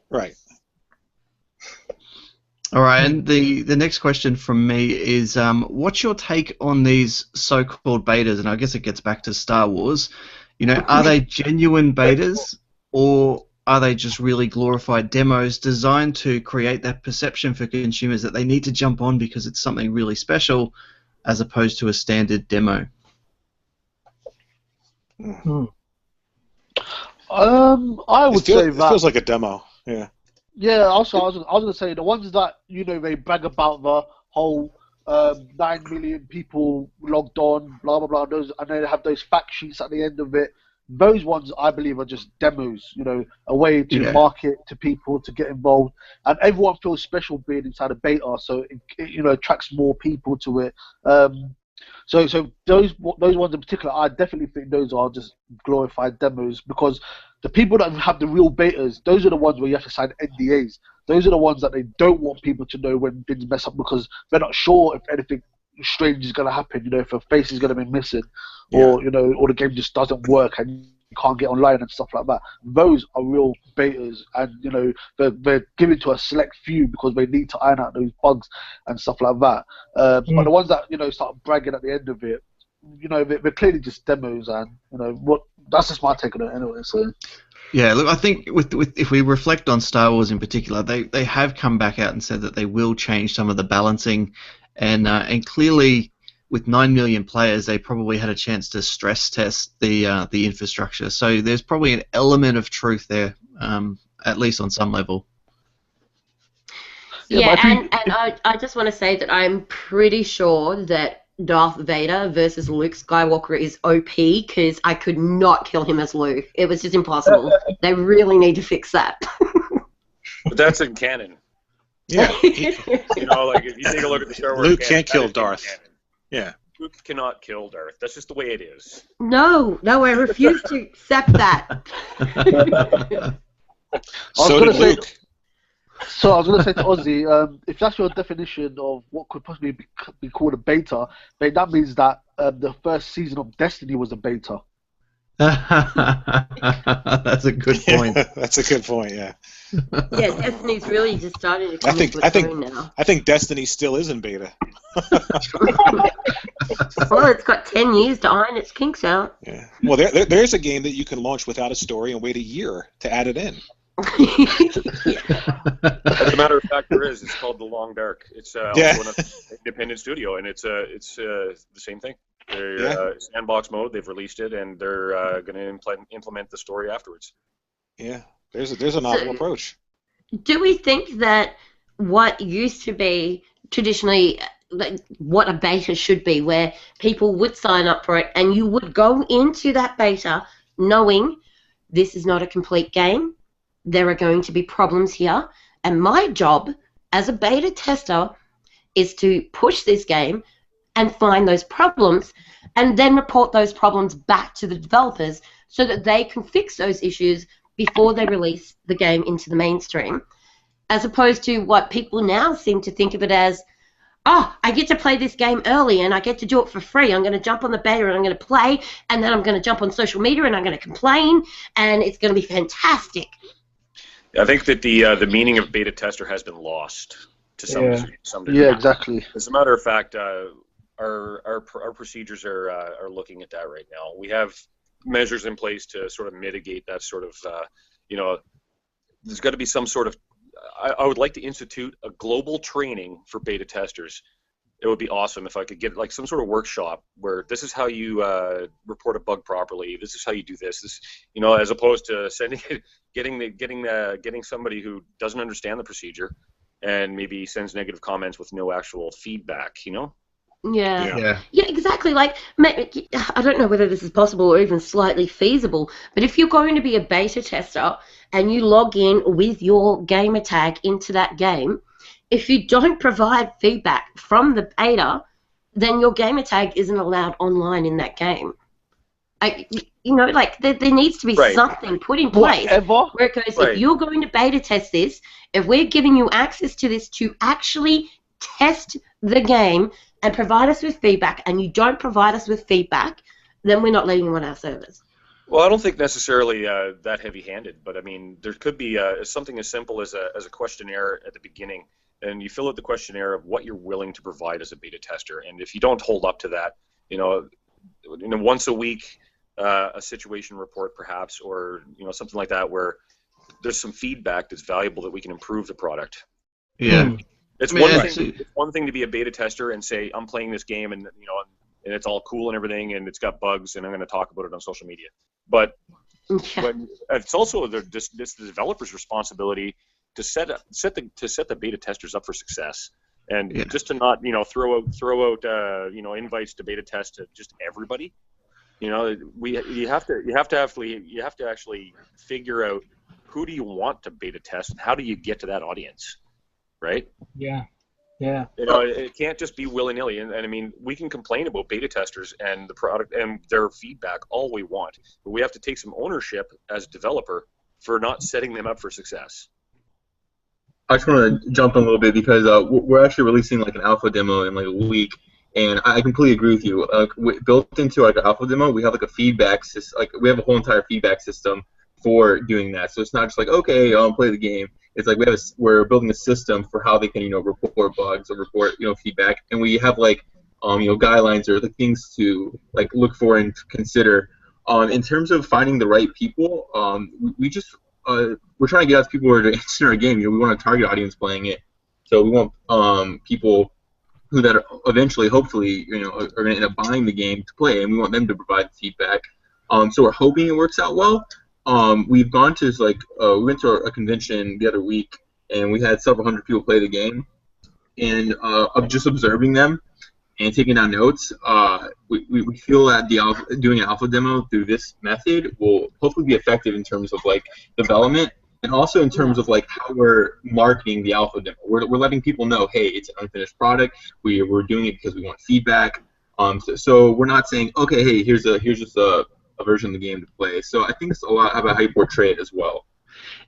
All right, and the next question from me is, what's your take on these so-called betas? And I guess it gets back to Star Wars. Are they genuine betas, or are they just really glorified demos designed to create that perception for consumers that they need to jump on because it's something really special, as opposed to a standard demo? I would say that it feels like a demo. Yeah. Yeah, also I was going to say the ones that they brag about the whole 9 million people logged on, blah blah blah. Those, and they have those fact sheets at the end of it. Those ones, I believe, are just demos. You know, a way to market to people to get involved, and everyone feels special being inside a beta, so it attracts more people to it. So those ones in particular, I definitely think those are just glorified demos, because the people that have the real betas, those are the ones where you have to sign NDAs. Those are the ones that they don't want people to know when things mess up, because they're not sure if anything strange is going to happen. You know, if a face is going to be missing, or or the game just doesn't work and you can't get online and stuff like that. Those are real betas, and they're given to a select few because they need to iron out those bugs and stuff like that. But the ones that start bragging at the end of it, they're clearly just demos, and that's just my take on it anyway. So. Yeah, look, I think with if we reflect on Star Wars in particular, they have come back out and said that they will change some of the balancing, and clearly with 9 million players, they probably had a chance to stress test the infrastructure. So there's probably an element of truth there, at least on some level. Yeah, and I just want to say that I'm pretty sure that Darth Vader versus Luke Skywalker is OP, because I could not kill him as Luke. It was just impossible. They really need to fix that. But that's in canon. Yeah. Like if you take a look at the Star Wars Luke canon, can't kill Darth. Yeah. Luke cannot kill Darth. That's just the way it is. No, I refuse to accept that. So did Luke. So I was going to say to Ozzy, if that's your definition of what could possibly be called a beta, then that means that the first season of Destiny was a beta. That's a good point. That's a good point. Yeah. Yeah, Destiny's really just starting to come into its own now. I think Destiny still is in beta. Well, it's got 10 years to iron its kinks out. Yeah. Well, there's a game that you can launch without a story and wait a year to add it in. As a matter of fact, there is. It's called The Long Dark. It's also an independent studio, and it's the same thing. They're sandbox mode. They've released it, and they're going to implement the story afterwards. Yeah, there's a novel approach. Do we think that what used to be traditionally what a beta should be, where people would sign up for it, and you would go into that beta knowing this is not a complete game? There are going to be problems here, and my job as a beta tester is to push this game and find those problems and then report those problems back to the developers so that they can fix those issues before they release the game into the mainstream, as opposed to what people now seem to think of it as, I get to play this game early and I get to do it for free. I'm going to jump on the beta and I'm going to play, and then I'm going to jump on social media and I'm going to complain, and it's going to be fantastic. I think that the meaning of beta tester has been lost to some degree. Yeah, exactly. As a matter of fact, our procedures are looking at that right now. We have measures in place to sort of mitigate that sort of, there's got to be some sort of, I would like to institute a global training for beta testers. It would be awesome if I could get like some sort of workshop where this is how you report a bug properly. This is how you do this. This, as opposed to getting somebody who doesn't understand the procedure and maybe sends negative comments with no actual feedback. Yeah, exactly. Like, I don't know whether this is possible or even slightly feasible, but if you're going to be a beta tester and you log in with your gamer tag into that game, if you don't provide feedback from the beta, then your gamer tag isn't allowed online in that game. There needs to be something put in place where it goes, if you're going to beta test this, if we're giving you access to this to actually test the game and provide us with feedback, and you don't provide us with feedback, then we're not letting you on our servers. Well, I don't think necessarily that heavy-handed, but I mean, there could be something as simple as a questionnaire at the beginning, and you fill out the questionnaire of what you're willing to provide as a beta tester, and if you don't hold up to that, once a week, a situation report perhaps, or something like that, where there's some feedback that's valuable that we can improve the product. Yeah. It's one thing to be a beta tester and say, I'm playing this game and and it's all cool and everything and it's got bugs and I'm going to talk about it on social media. But it's also the developer's responsibility to set the beta testers up for success. And just to not, throw out, invites to beta test to just everybody. You have to actually figure out who do you want to beta test and how do you get to that audience, right? Yeah. It can't just be willy-nilly. And I mean, we can complain about beta testers and the product and their feedback all we want, but we have to take some ownership as a developer for not setting them up for success. I just want to jump in a little bit because we're actually releasing like an alpha demo in like a week, and I completely agree with you. Built into like our alpha demo, we have like a feedback system. Like we have a whole entire feedback system for doing that. So it's not just like okay, play the game. It's like we're building a system for how they can report bugs or report feedback, and we have like guidelines or the things to like look for and consider. In terms of finding the right people, we're trying to get out to people who are interested in our game. We want a target audience playing it, so we want people who that are eventually, hopefully, are going to end up buying the game to play, and we want them to provide feedback. So we're hoping it works out well. We've gone to we went to a convention the other week, and we had several hundred people play the game, and of just observing them and taking down notes, we feel that doing an alpha demo through this method will hopefully be effective in terms of like development and also in terms of like how we're marketing the alpha demo. We're letting people know, hey, it's an unfinished product. We're doing it because we want feedback. So we're not saying, okay, hey, here's just a version of the game to play. So I think it's a lot about how you portray it as well.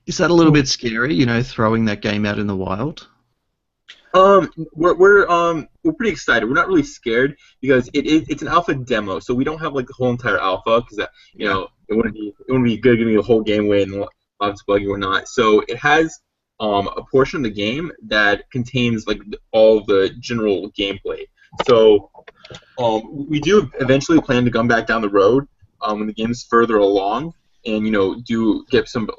Is that a little bit scary, throwing that game out in the wild? We're pretty excited. We're not really scared because it's an alpha demo, so we don't have like the whole entire alpha because it wouldn't be good giving you the whole game away and a lot of it's buggy or not. So it has a portion of the game that contains like all the general gameplay. So we do eventually plan to come back down the road when the game's further along and do get some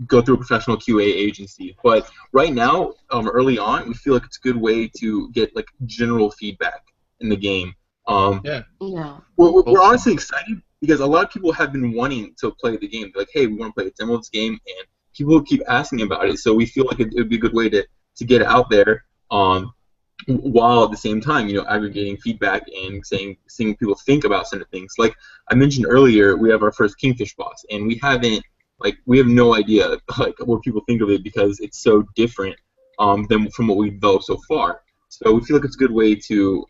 go through a professional QA agency. But right now, early on, we feel like it's a good way to get like general feedback in the game. We're honestly excited because a lot of people have been wanting to play the game. They're like, hey, we want to play a demo of this game, and people keep asking about it. So we feel like it would be a good way to get it out there. While at the same time, aggregating feedback and seeing people think about certain things. Like I mentioned earlier, we have our first Kingfish boss, and we have no idea what people think of it because it's so different than from what we've developed so far. So we feel like it's a good way to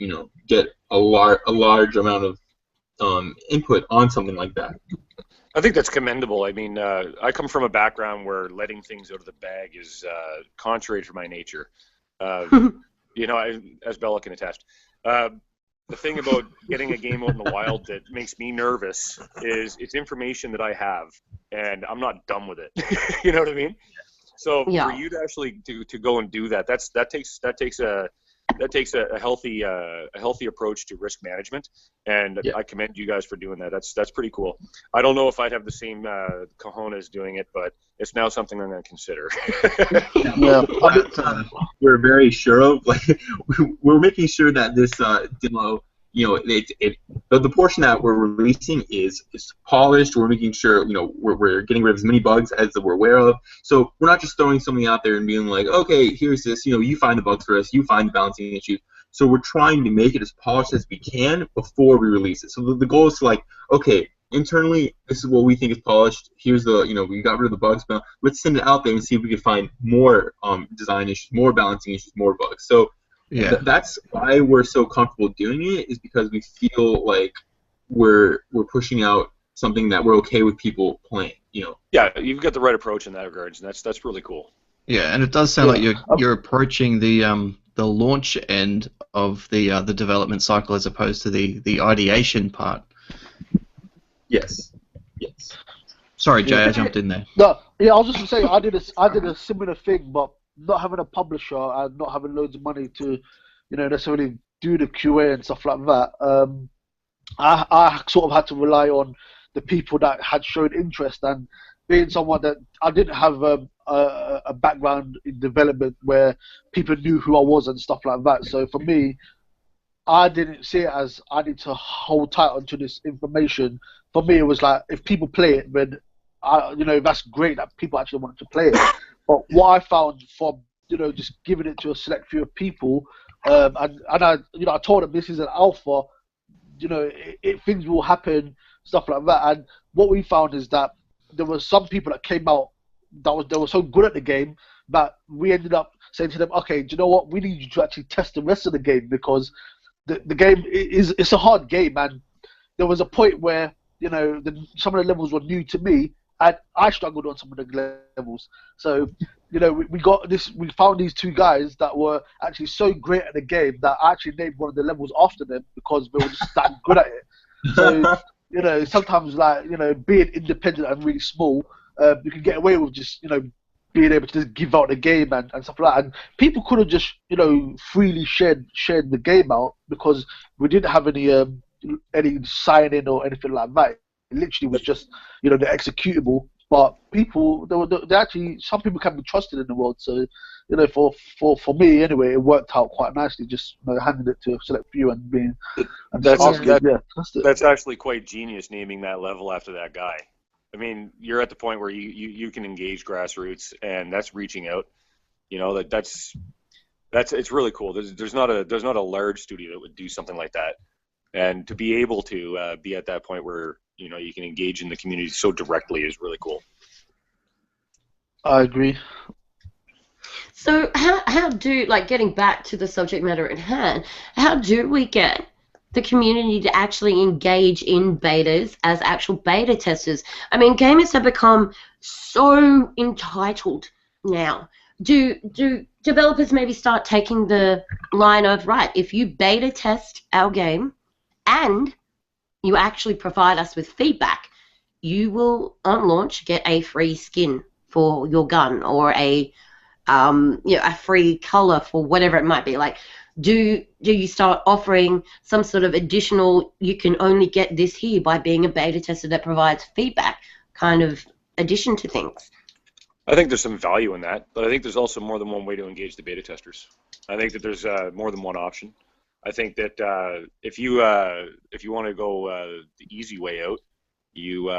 get a large amount of input on something like that. I think that's commendable. I mean, I come from a background where letting things out of the bag is contrary to my nature. As Bella can attest. The thing about getting a game out in the wild that makes me nervous is it's information that I have, and I'm not done with it. You know what I mean? So for you to actually to go and do that, that takes a healthy approach to risk management, and I commend you guys for doing that. That's pretty cool. I don't know if I'd have the same cojones doing it, but it's now something I'm going to consider. We're very sure of. We're making sure that this demo, the portion that we're releasing is polished. We're making sure we're getting rid of as many bugs as we're aware of. So we're not just throwing something out there and being like, okay, here's this. You find the bugs for us. You find the balancing issues. So we're trying to make it as polished as we can before we release it. So the goal is to okay, internally, this is what we think is polished. Here's we got rid of the bugs, but let's send it out there and see if we can find more design issues, more balancing issues, more bugs. So that's why we're so comfortable doing it, is because we feel like we're pushing out something that we're okay with people playing. Yeah, you've got the right approach in that regards, and that's really cool. Yeah, and it does sound like you're approaching the launch end of the development cycle as opposed to the ideation part. Yes. Sorry, Jay, I jumped in there. No, I was just going to say I did a similar thing, but not having a publisher and not having loads of money to, necessarily do the QA and stuff like that. I sort of had to rely on the people that had shown interest, and being someone that I didn't have a background in development where people knew who I was and stuff like that. So for me, I didn't see it as I need to hold tight onto this information. For me, it was like, if people play it, then that's great that people actually wanted to play it. But what I found from just giving it to a select few of people and I I told them this is an alpha. Things will happen, stuff like that. And what we found is that there were some people that came out they were so good at the game that we ended up saying to them, okay, do you know what? We need you to actually test the rest of the game, because the game it's a hard game, and there was a point where some of the levels were new to me, and I struggled on some of the levels. So we found these two guys that were actually so great at the game that I actually named one of the levels after them because they were just that good at it. So sometimes being independent and really small, you can get away with just being able to just give out the game and stuff like that. And people could have just freely shared the game out because we didn't have any signing or anything like that. It literally was just the executable. But people, they actually, some people can be trusted in the world. So for me anyway, it worked out quite nicely. Just handing it to a select few and being. And that's actually quite genius, naming that level after that guy. I mean, you're at the point where you can engage grassroots, and that's reaching out. That's it's really cool. There's not a large studio that would do something like that, and to be able to be at that point where you can engage in the community so directly is really cool. I agree. So how do, getting back to the subject matter at hand, how do we get the community to actually engage in betas as actual beta testers? I mean, gamers have become so entitled now. Do developers maybe start taking the line of, right, if you beta test our game and you actually provide us with feedback, you will on launch get a free skin for your gun, or a free color for whatever it might be. Do you start offering some sort of additional, you can only get this here by being a beta tester that provides feedback kind of addition to things? I think there's some value in that, but I think there's also more than one way to engage the beta testers. I think that there's more than one option. I think that if you want to go the easy way out, you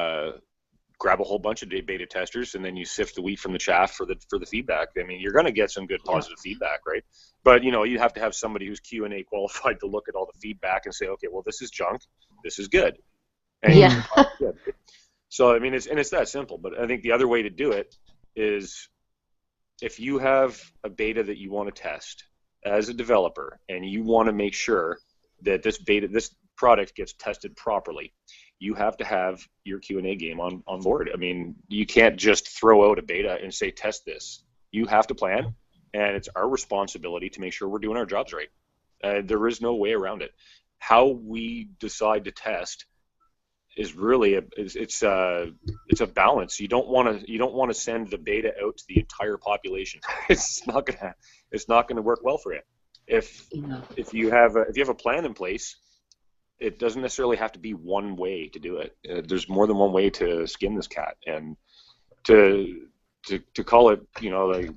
grab a whole bunch of beta testers and then you sift the wheat from the chaff for the feedback. I mean, you're going to get some good positive feedback, right? But you have to have somebody who's Q&A qualified to look at all the feedback and say, okay, well, this is junk, this is good. And yeah. Good. So I mean, it's that simple. But I think the other way to do it is, if you have a beta that you want to test as a developer and you want to make sure that this product gets tested properly, you have to have your Q&A game on board. I mean, you can't just throw out a beta and say, test this. You have to plan, and it's our responsibility to make sure we're doing our jobs right. There is no way around it. How we decide to test is really it's a balance. You don't want to send the beta out to the entire population. It's not gonna work well for you. If you have a plan in place, it doesn't necessarily have to be one way to do it. There's more than one way to skin this cat, and to call it beta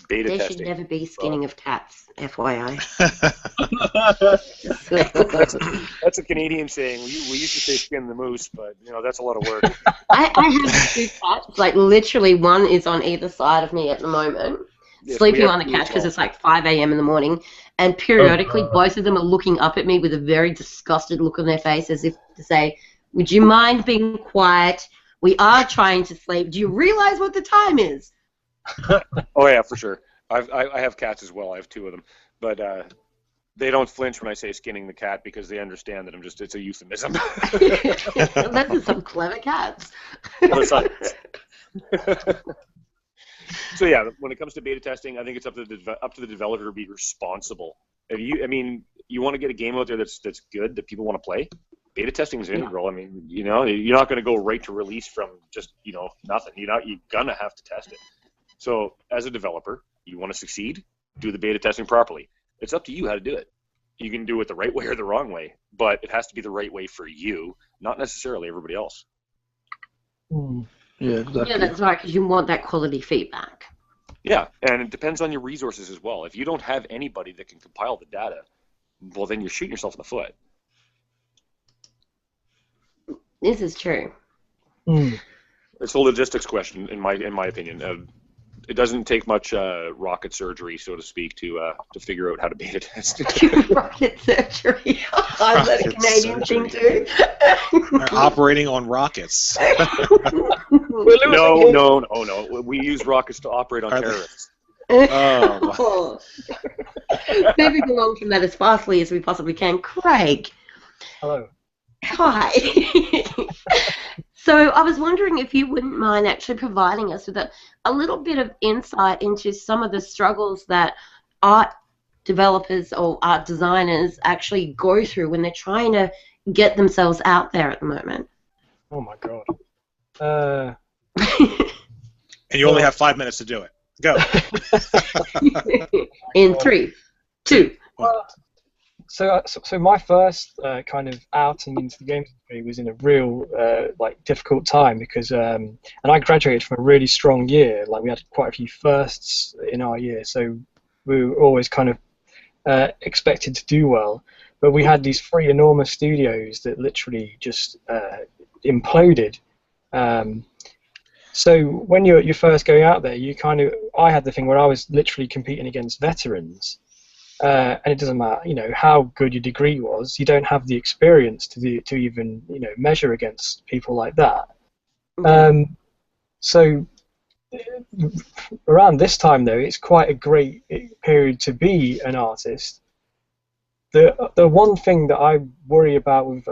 there testing. There should never be skinning of cats, FYI. That's a Canadian saying. We used to say skin the moose, but that's a lot of work. I have two cats. Literally, one is on either side of me at the moment, sleeping on the couch because it's 5 a.m. in the morning, and periodically both of them are looking up at me with a very disgusted look on their face, as if to say, would you mind being quiet? We are trying to sleep. Do you realize what the time is? Oh yeah, for sure. I have cats as well. I have two of them, but they don't flinch when I say skinning the cat because they understand that it's a euphemism. Those are some clever cats. So yeah, when it comes to beta testing, I think it's up to the developer to be responsible. You want to get a game out there that's good, that people want to play. Beta testing is integral. I mean, you're not going to go right to release from just nothing. You're gonna have to test it. So as a developer, you want to succeed, do the beta testing properly. It's up to you how to do it. You can do it the right way or the wrong way, but it has to be the right way for you, not necessarily everybody else. Yeah, exactly. Yeah, that's right, because you want that quality feedback. Yeah, and it depends on your resources as well. If you don't have anybody that can compile the data, well, then you're shooting yourself in the foot. This is true. It's a logistics question, in my opinion. it doesn't take much rocket surgery, so to speak, to figure out how to beta test it. Rocket surgery. Is that a Rocket Canadian thing too? They're operating on rockets. No. We use rockets to operate on terrorists. Oh. Moving along from that as fastly as we possibly can, Craig. Hello. Hi. So I was wondering if you wouldn't mind actually providing us with a little bit of insight into some of the struggles that art developers or art designers actually go through when they're trying to get themselves out there at the moment. Oh my god. And you only have 5 minutes to do it. Go. In 3, 2. So my first kind of outing into the games industry was in a real difficult time because and I graduated from a really strong year. Like we had quite a few firsts in our year, so we were always kind of expected to do well. But we had these 3 enormous studios that literally just imploded. So when you're first going out there, I had the thing where I was literally competing against veterans. And it doesn't matter, how good your degree was. You don't have the experience to even, measure against people like that. So around this time, though, it's quite a great period to be an artist. The one thing that I worry about with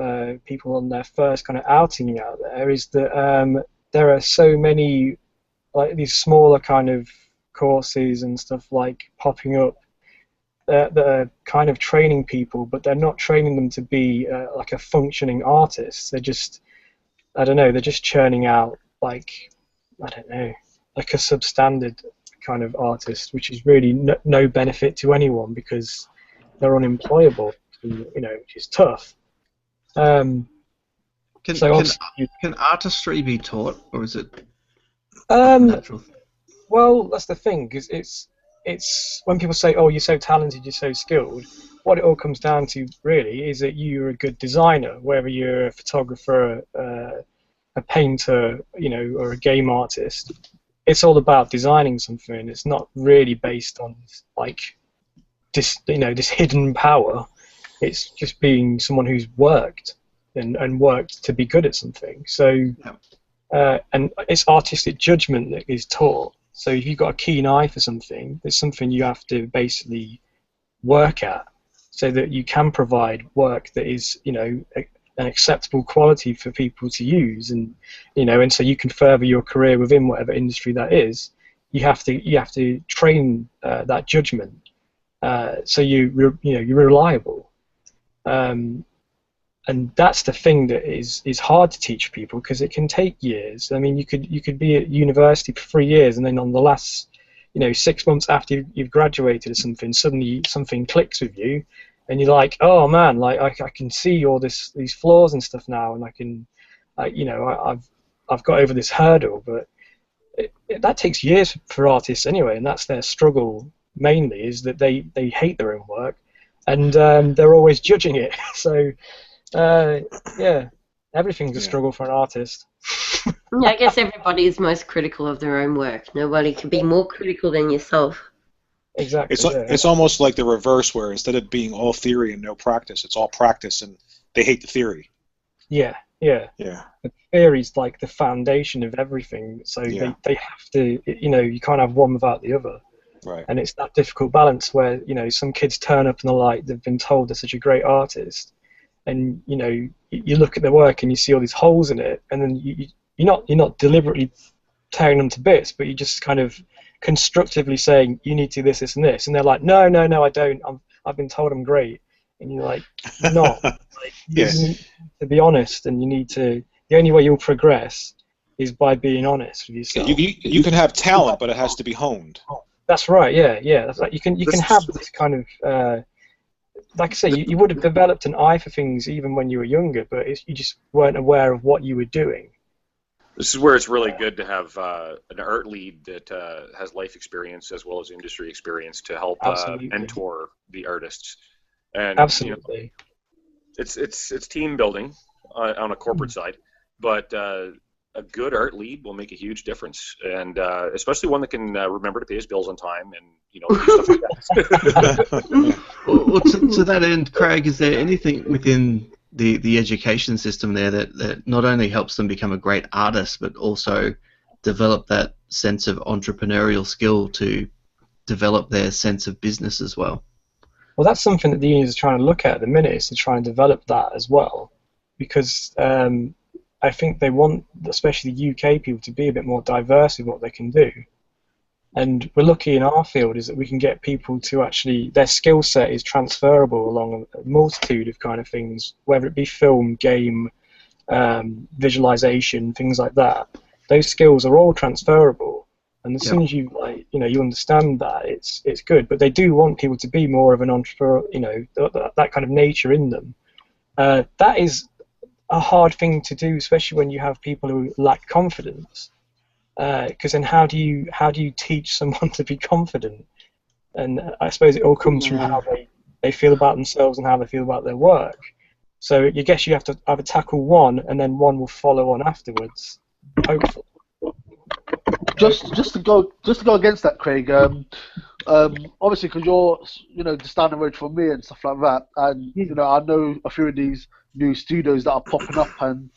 people on their first kind of outing out there is that there are so many like these smaller kind of courses and stuff like popping up. That are kind of training people, but they're not training them to be like a functioning artist. They're just, I don't know, they're just churning out like, I don't know, like a substandard kind of artist, which is really no benefit to anyone because they're unemployable, which is tough. Can artistry be taught, or is it natural? Well, that's the thing, because it's when people say, oh, you're so talented, you're so skilled, what it all comes down to really is that you're a good designer, whether you're a photographer, a painter, or a game artist. It's all about designing something. It's not really based on like this hidden power. It's just being someone who's worked and worked to be good at something. So and it's artistic judgment that is taught. So if you've got a keen eye for something, there's something you have to basically work at so that you can provide work that is, an acceptable quality for people to use, and and so you can further your career within whatever industry that is. You have to train that judgment, so you're reliable. And that's the thing that is hard to teach people because it can take years. I mean, you could be at university for 3 years, and then on the last, 6 months after you've graduated or something, suddenly something clicks with you, and you're like, oh man, like I can see all these flaws and stuff now, and I can, I've got over this hurdle. But that takes years for artists anyway, and that's their struggle mainly, is that they hate their own work, and they're always judging it. So. Everything's a struggle for an artist. Yeah, I guess everybody is most critical of their own work. Nobody can be more critical than yourself. Exactly. It's almost like the reverse, where instead of being all theory and no practice, it's all practice, and they hate the theory. Yeah. The theory's like the foundation of everything. So they have to, you can't have one without the other. Right. And it's that difficult balance where some kids turn up and they're like, they've been told they're such a great artist. And you look at their work and you see all these holes in it, and then you're not deliberately tearing them to bits, but you're just kind of constructively saying you need to do this, and this, and they're like, no, I don't. I've been told I'm great, and you're like, you're not. You need to be honest, and you need to. The only way you'll progress is by being honest with yourself. You can have talent, but it has to be honed. That's right. Yeah. That's like you can have this kind of. Like I say, you would have developed an eye for things even when you were younger, but you just weren't aware of what you were doing. This is where it's really good to have an art lead that has life experience as well as industry experience to help mentor the artists. And absolutely, it's team building on a corporate side, but a good art lead will make a huge difference, and especially one that can remember to pay his bills on time, and do stuff like that. Well, to that end, Craig, is there anything within the education system there that not only helps them become a great artist, but also develop that sense of entrepreneurial skill to develop their sense of business as well? Well, that's something that the unions are trying to look at the minute, is to try and develop that as well, because I think they want, especially the UK people, to be a bit more diverse with what they can do. And we're lucky in our field is that we can get people to actually, their skill set is transferable along a multitude of kind of things, whether it be film, game, visualization, things like that. Those skills are all transferable, and as soon as you you understand that, it's good. But they do want people to be more of an entrepreneur, that kind of nature in them. That is a hard thing to do, especially when you have people who lack confidence. Because then how do you teach someone to be confident? And I suppose it all comes from how they feel about themselves and how they feel about their work. So I guess you have to either tackle one, and then one will follow on afterwards, hopefully. Just to go against that, Craig. Obviously, because you're just down the road from me and stuff like that, and I know a few of these new studios that are popping up, and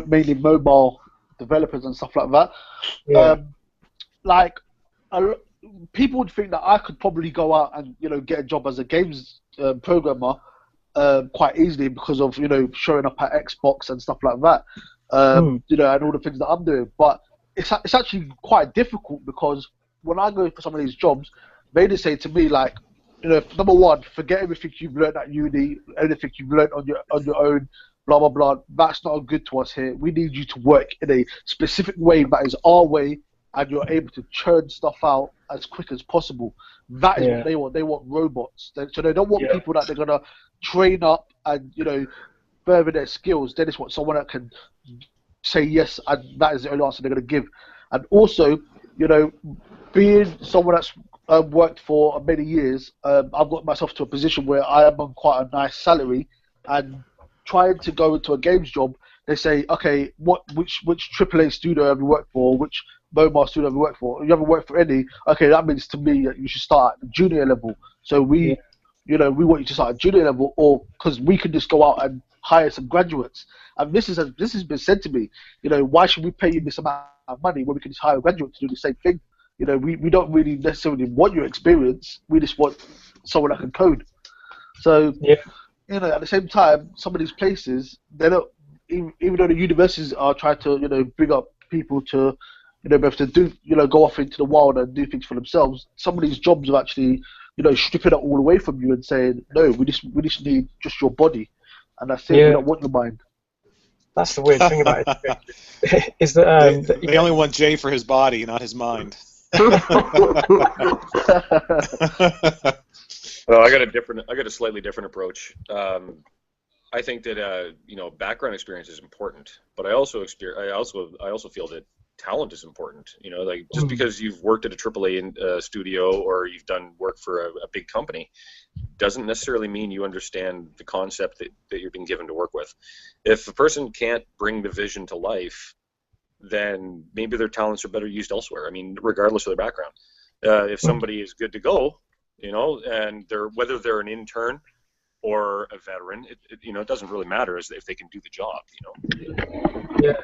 mainly mobile developers and stuff like that. Yeah. People would think that I could probably go out and get a job as a games programmer quite easily because of showing up at Xbox and stuff like that. And all the things that I'm doing, but it's actually quite difficult, because when I go for some of these jobs, they just say to me like, number one, forget everything you've learned at uni, anything you've learned on your own, blah blah blah. That's not good to us here. We need you to work in a specific way that is our way, and you're able to churn stuff out as quick as possible. That is what they want. They want robots. So they don't want people that they're gonna train up and further their skills. They just want someone that can say yes, and that is the only answer they're going to give. And also, being someone that's worked for many years, I've got myself to a position where I am on quite a nice salary, and trying to go into a games job, they say, okay, which AAA studio have you worked for? Which mobile studio have you worked for? You haven't worked for any. Okay, that means to me that you should start at the junior level. So we want you to start at junior level, or because we can just go out and hire some graduates. And this has been said to me, why should we pay you this amount of money when we can just hire a graduate to do the same thing? We don't really necessarily want your experience. We just want someone that can code. So, at the same time, some of these places, they don't, even though the universities are trying to, bring up people to, be able to do, go off into the wild and do things for themselves. Some of these jobs are actually, stripping it all away from you and saying, no, we just need just your body, and that's it. We don't want your mind. That's the weird thing about it, is that they only want Jay for his body, not his mind. Well, I got a slightly different approach. I think that background experience is important, but I also feel that talent is important. Just because you've worked at a AAA studio or you've done work for a big company doesn't necessarily mean you understand the concept that you're being given to work with. If a person can't bring the vision to life, then maybe their talents are better used elsewhere. I mean, regardless of their background. If somebody is good to go, and whether they're an intern or a veteran, it doesn't really matter if they can do the job. Yeah.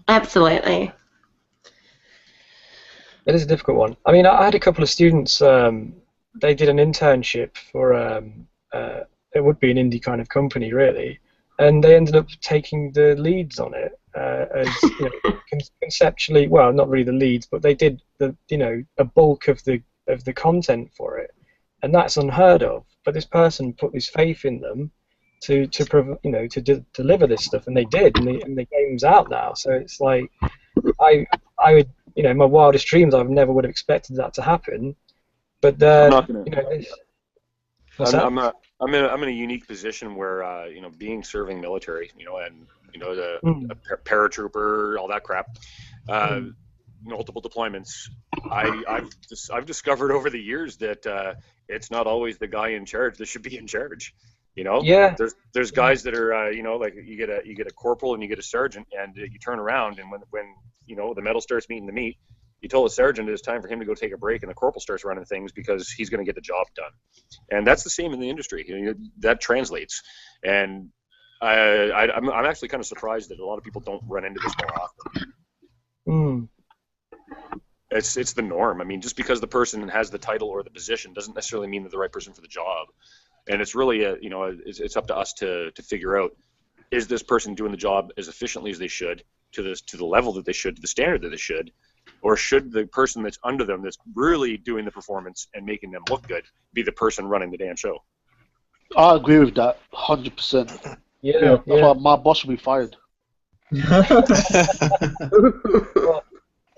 Absolutely. It is a difficult one. I mean, I had a couple of students. They did an internship for it would be an indie kind of company, really, and they ended up taking the leads on it as conceptually. Well, not really the leads, but they did a bulk of the content for it, and that's unheard of. But this person put this faith in them to deliver this stuff, and they did, and the game's out now. So it's like I would, in my wildest dreams, I never would have expected that to happen. But I'm not gonna. I'm in a unique position where being serving military, and a paratrooper, all that crap, multiple deployments. I've discovered over the years that it's not always the guy in charge that should be in charge. You know, Yeah. There's guys that are you know, like you get a corporal and you get a sergeant, and you turn around, and when you know the metal starts meeting the meat, you tell the sergeant it's time for him to go take a break, and the corporal starts running things because he's going to get the job done. And that's the same in the industry. You know, that translates. And I'm actually kind of surprised that a lot of people don't run into this more often. It's the norm. I mean, just because the person has the title or the position doesn't necessarily mean they're the right person for the job. And it's really you know, it's up to us to figure out, is this person doing the job as efficiently as they should, to the level that they should, to the standard that they should, or should the person that's under them, that's really doing the performance and making them look good, be the person running the damn show? I agree with that 100%. Yeah. That's why my boss will be fired. Well,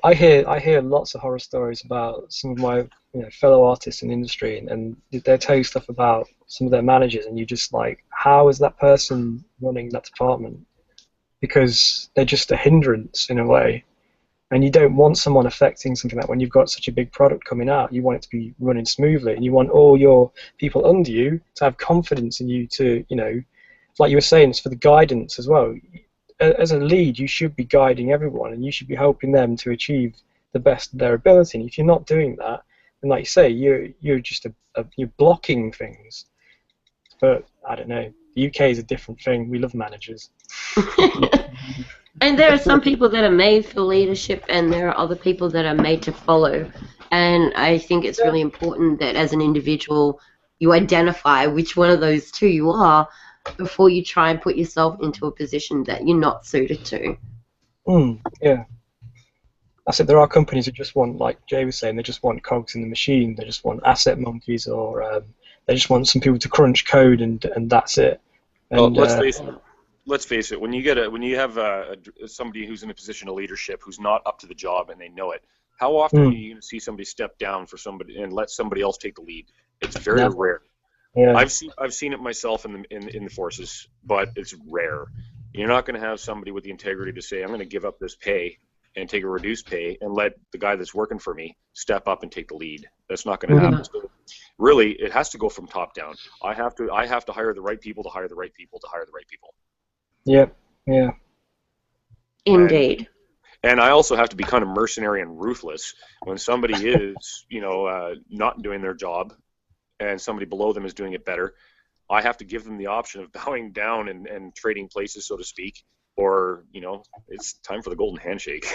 I hear lots of horror stories about some of my fellow artists in the industry, and they tell you stuff about some of their managers, and you just like, how is that person running that department? Because they're just a hindrance in a way, and you don't want someone affecting something like, when you've got such a big product coming out, you want it to be running smoothly, and you want all your people under you to have confidence in you to, like you were saying, it's for the guidance as well. As a lead, you should be guiding everyone, and you should be helping them to achieve the best of their ability. And if you're not doing that, then, like you say, you're just you're blocking things. But I don't know. The UK is a different thing. We love managers. And there are some people that are made for leadership, and there are other people that are made to follow. And I think it's really important that as an individual, you identify which one of those two you are before you try and put yourself into a position that you're not suited to. Yeah. I said there are companies that just want, like Jay was saying, they just want cogs in the machine. They just want asset monkeys, or they just want some people to crunch code, and that's it. And, well, let's face it. When you have somebody who's in a position of leadership who's not up to the job and they know it, how often are you going to see somebody step down for somebody and let somebody else take the lead? It's very rare. Yeah. I've seen it myself in the forces, but it's rare. You're not going to have somebody with the integrity to say, I'm going to give up this pay and take a reduced pay and let the guy that's working for me step up and take the lead. That's not going to happen. So really, it has to go from top down. I have to hire the right people to hire the right people to hire the right people. Yep. Yeah. Indeed. And I also have to be kind of mercenary and ruthless when somebody is, not doing their job, and somebody below them is doing it better. I have to give them the option of bowing down and trading places, so to speak, or, it's time for the golden handshake.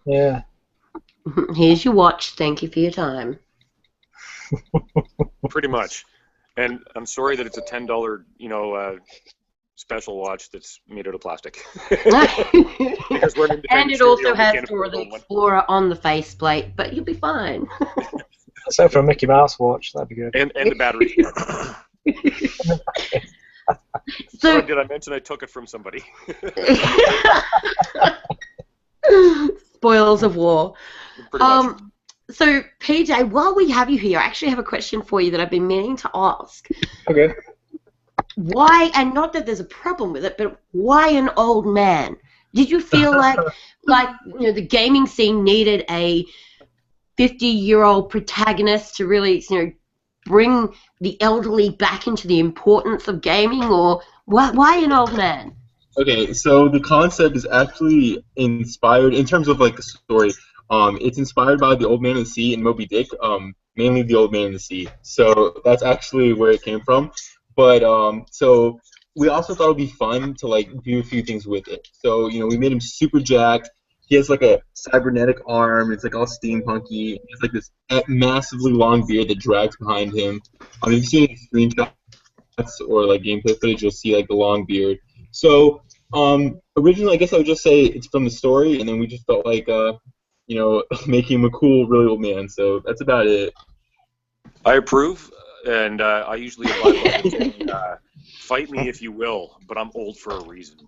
Yeah. Here's your watch. Thank you for your time. Pretty much. And I'm sorry that it's a $10, special watch that's made out of plastic. Because we're an And it also has Dora the Explorer on the faceplate, but you'll be fine. So for a Mickey Mouse watch, that'd be good. And the battery. So did I mention I took it from somebody? Spoils of war. Pretty much. So PJ, while we have you here, I actually have a question for you that I've been meaning to ask. Okay. Why, and not that there's a problem with it, but why an old man? Did you feel like the gaming scene needed a 50-year-old protagonist to really, bring the elderly back into the importance of gaming, or why an old man? Okay, so the concept is actually inspired, in terms of like the story, it's inspired by The Old Man in the Sea and Moby Dick, mainly The Old Man in the Sea. So that's actually where it came from. But so we also thought it would be fun to like do a few things with it. So we made him super jacked. He has like a cybernetic arm. It's like all steampunky. He has like this massively long beard that drags behind him. If you see any screenshots or like gameplay footage, you'll see like the long beard. So originally, I guess I would just say it's from the story, and then we just felt like making him a cool, really old man. So that's about it. I approve. And I usually abide by saying, fight me if you will, but I'm old for a reason.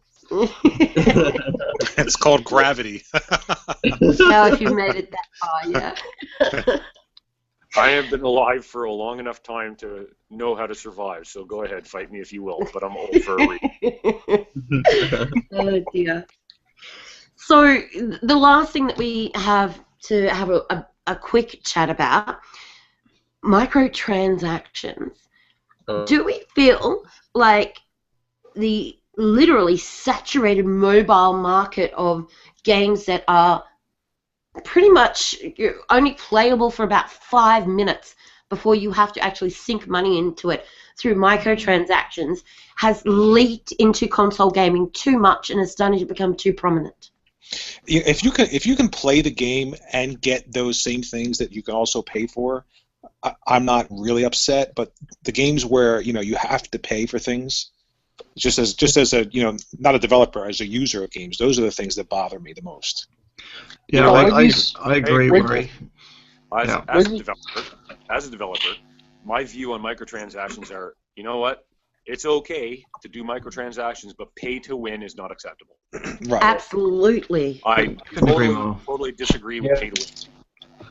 It's called gravity. Now, if you've made it that far, yeah. I have been alive for a long enough time to know how to survive, so go ahead, fight me if you will, but I'm old for a reason. Oh, dear. So, the last thing that we have to have a quick chat about, microtransactions. do we feel like the literally saturated mobile market of games that are pretty much only playable for about 5 minutes before you have to actually sink money into it through microtransactions has leaked into console gaming too much and is starting to become too prominent? If you can play the game and get those same things that you can also pay for, I'm not really upset. But the games where you have to pay for things, just as a not a developer, as a user of games, those are the things that bother me the most. Yeah, I agree, Rory. As a developer, my view on microtransactions are, you know what? It's okay to do microtransactions, but pay to win is not acceptable. Right. Absolutely. I totally disagree with pay to win.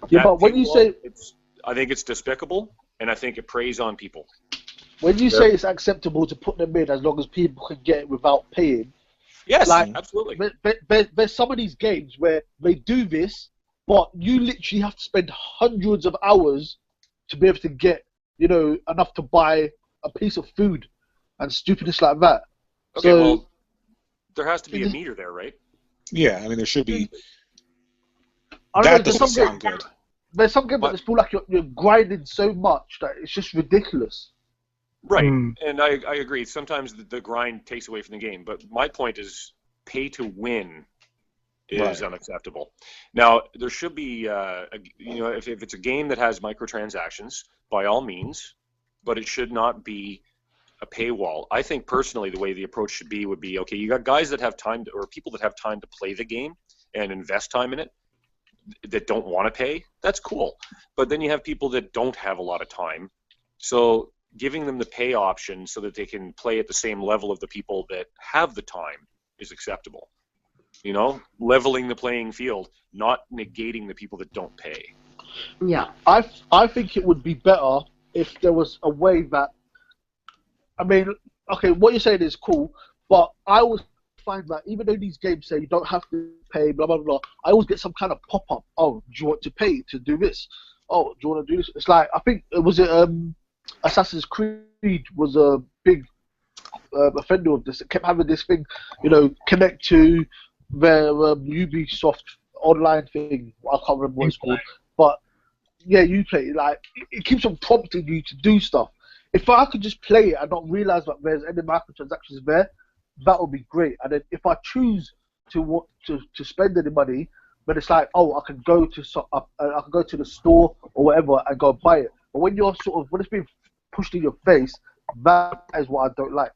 Yeah, but when you say... I think it's despicable, and I think it preys on people. When you say it's acceptable to put them in as long as people can get it without paying... Yes, absolutely. There's some of these games where they do this, but you literally have to spend hundreds of hours to be able to get, enough to buy a piece of food and stupidness like that. Okay, well, there has to be a meter there, right? Yeah, I mean, there should be. That doesn't sound good. There's some games that just feel like you're grinding so much that it's just ridiculous. Right, and I agree. Sometimes the grind takes away from the game, but my point is pay to win is unacceptable. Now, there should be, if it's a game that has microtransactions, by all means, but it should not be a paywall. I think personally the way the approach should be would be, okay, you got guys that have time or people that have time to play the game and invest time in it that don't want to pay. That's cool. But then you have people that don't have a lot of time. So giving them the pay option so that they can play at the same level of the people that have the time is acceptable. Leveling the playing field, not negating the people that don't pay. Yeah. I think it would be better if there was a way that, I mean, okay, what you're saying is cool, but I always find that even though these games say you don't have to pay, blah, blah, blah, I always get some kind of pop-up. Oh, do you want to pay to do this? Oh, do you want to do this? It's like, I think, Assassin's Creed was a big offender of this. It kept having this thing, connect to their Ubisoft online thing. I can't remember what it's called. But, yeah, you play it. Like, it keeps on prompting you to do stuff. If I could just play it and not realize that there's any microtransactions there, that would be great. And then if I choose to spend any money, but it's like, oh, I can go to the store or whatever and go buy it. But when when it's being pushed in your face, that is what I don't like.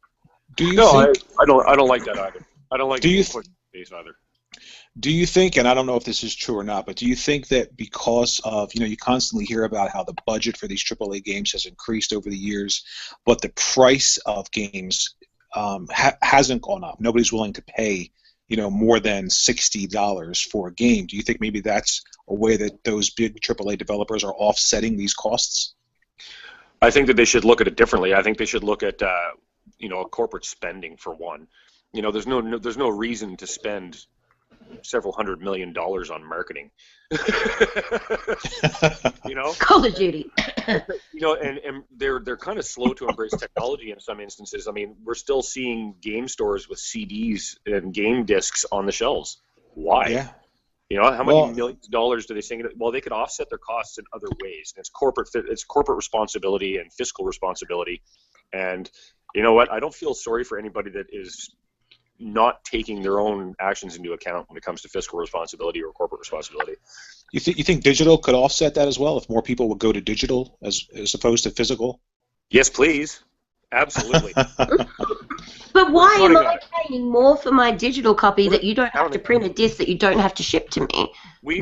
I don't like that either. I don't like being pushed in the face either. Do you think, and I don't know if this is true or not, but do you think that because of, you constantly hear about how the budget for these AAA games has increased over the years, but the price of games hasn't gone up? Nobody's willing to pay, more than $60 for a game. Do you think maybe that's a way that those big AAA developers are offsetting these costs? I think that they should look at it differently. I think they should look at, corporate spending for one. There's no reason to spend several $100 million on marketing. Call of Duty. And they're kind of slow to embrace technology in some instances. I mean, we're still seeing game stores with CDs and game discs on the shelves. Why? Yeah. How many millions of dollars do they sink? Well, they could offset their costs in other ways. And it's corporate responsibility and fiscal responsibility. And you know what? I don't feel sorry for anybody that is not taking their own actions into account when it comes to fiscal responsibility or corporate responsibility. You think digital could offset that as well if more people would go to digital as opposed to physical? Yes, please. Absolutely. But why am I paying more for my digital copy that you don't have to print a disc that you don't have to ship to me?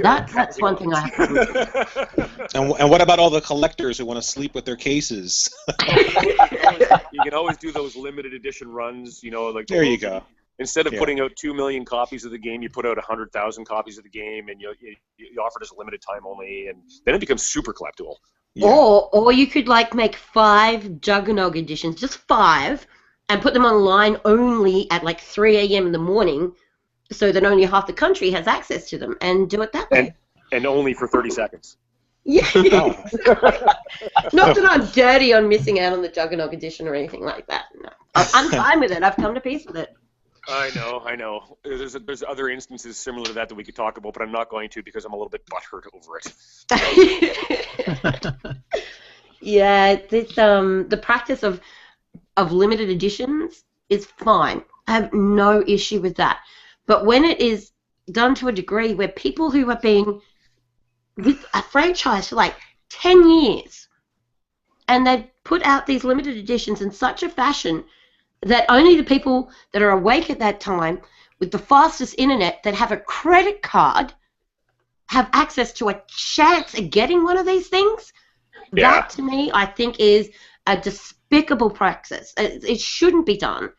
That's one thing I have to do. And what about all the collectors who want to sleep with their cases? You can always do those limited edition runs, like there you go. Instead of putting out 2 million copies of the game, you put out 100,000 copies of the game, and you offer it as a limited time only, and then it becomes super collectible. Yeah. Or you could make 5 Juggernog editions, just 5, and put them online only at 3 a.m. in the morning, so that only half the country has access to them, and do it that way. And only for 30 seconds. Yeah. Oh. Not that I'm dirty on missing out on the Juggernog edition or anything like that. No. I'm fine with it. I've come to peace with it. I know. There's other instances similar to that we could talk about, but I'm not going to because I'm a little bit butthurt over it. Yeah, this the practice of limited editions is fine. I have no issue with that. But when it is done to a degree where people who have been with a franchise for like 10 years and they've put out these limited editions in such a fashion that only the people that are awake at that time with the fastest internet that have a credit card have access to a chance at getting one of these things, that to me I think is a despicable practice. It shouldn't be done.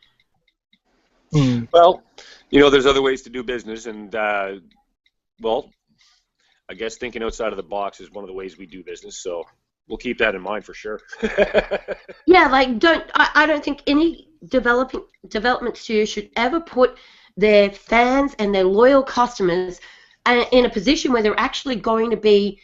Well, there's other ways to do business, and well, I guess thinking outside of the box is one of the ways we do business, so we'll keep that in mind for sure. Yeah, like I don't think any development studio should ever put their fans and their loyal customers in a position where they're actually going to be,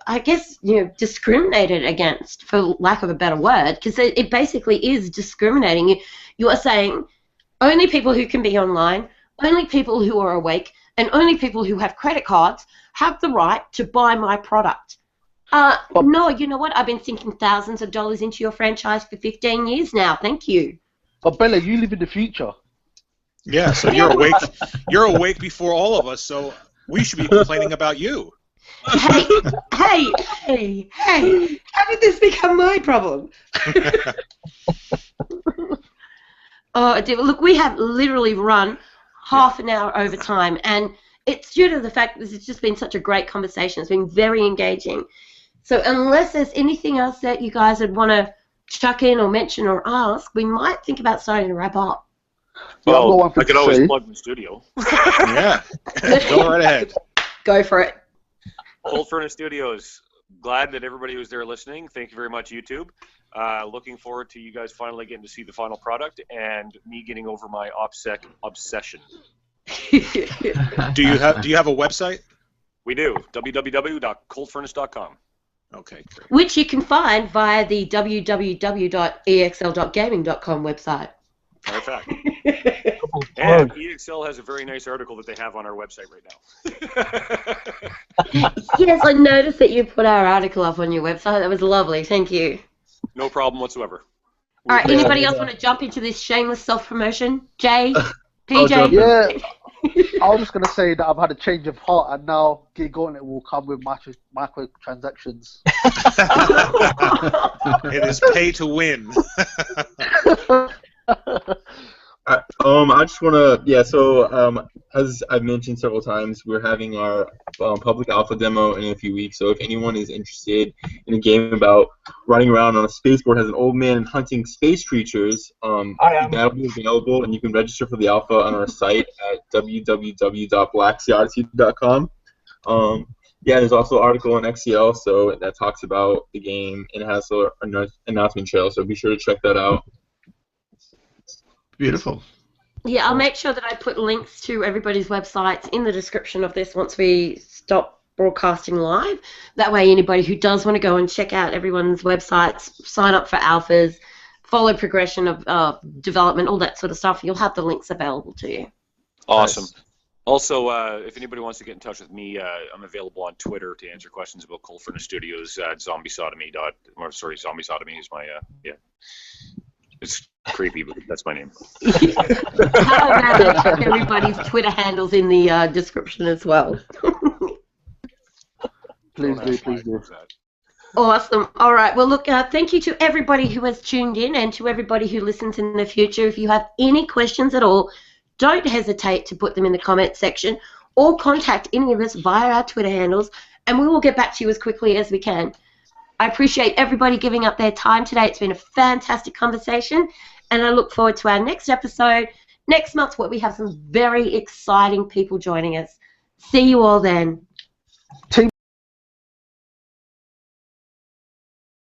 I guess, discriminated against, for lack of a better word, because it basically is discriminating. You are saying only people who can be online, only people who are awake, and only people who have credit cards have the right to buy my product. No, you know what? I've been sinking thousands of dollars into your franchise for 15 years now. Thank you. But Bella, you live in the future. Yeah, so you're awake. You're awake before all of us, so we should be complaining about you. Hey! How did this become my problem? Oh, look, we have literally run half an hour over time, and it's due to the fact that this has just been such a great conversation. It's been very engaging. So unless there's anything else that you guys would want to chuck in or mention or ask, we might think about starting to wrap up. Well, I could always plug the studio. Yeah, go right ahead. Go for it. Cold Furnace Studios. Glad that everybody was there listening. Thank you very much, YouTube. Looking forward to you guys finally getting to see the final product and me getting over my OPSEC obsession. Do you have a website? We do. www.coldfurnace.com. Okay, great. Which you can find via the www.exl.gaming.com website. Matter of fact. And EXL has a very nice article that they have on our website right now. Yes, I noticed that you put our article up on your website. That was lovely. Thank you. No problem whatsoever. All right, anybody else want to jump into this shameless self-promotion? Jay? PJ? Yeah, I was just going to say that I've had a change of heart, and now Gear Gauntlet will come with microtransactions. It is pay to win. I just want to, as I've mentioned several times, we're having our public alpha demo in a few weeks, so if anyone is interested in a game about running around on a spaceboard as an old man and hunting space creatures, that'll be available, and you can register for the alpha on our site at www.blackseaodyssey.com. There's also an article on XCL, so that talks about the game, and it has an announcement trail, so be sure to check that out. Beautiful. Yeah, I'll make sure that I put links to everybody's websites in the description of this once we stop broadcasting live. That way anybody who does want to go and check out everyone's websites, sign up for alphas, follow progression of development, all that sort of stuff, you'll have the links available to you. Awesome. Nice. Also, if anybody wants to get in touch with me, I'm available on Twitter to answer questions about Cold Furnace Studios at zombiesodomy is my, It's creepy, but that's my name. How about everybody's Twitter handles in the description as well? Please do. Awesome. All right. Well, look, thank you to everybody who has tuned in and to everybody who listens in the future. If you have any questions at all, don't hesitate to put them in the comment section or contact any of us via our Twitter handles, and we will get back to you as quickly as we can. I appreciate everybody giving up their time today. It's been a fantastic conversation, and I look forward to our next episode next month where we have some very exciting people joining us. See you all then.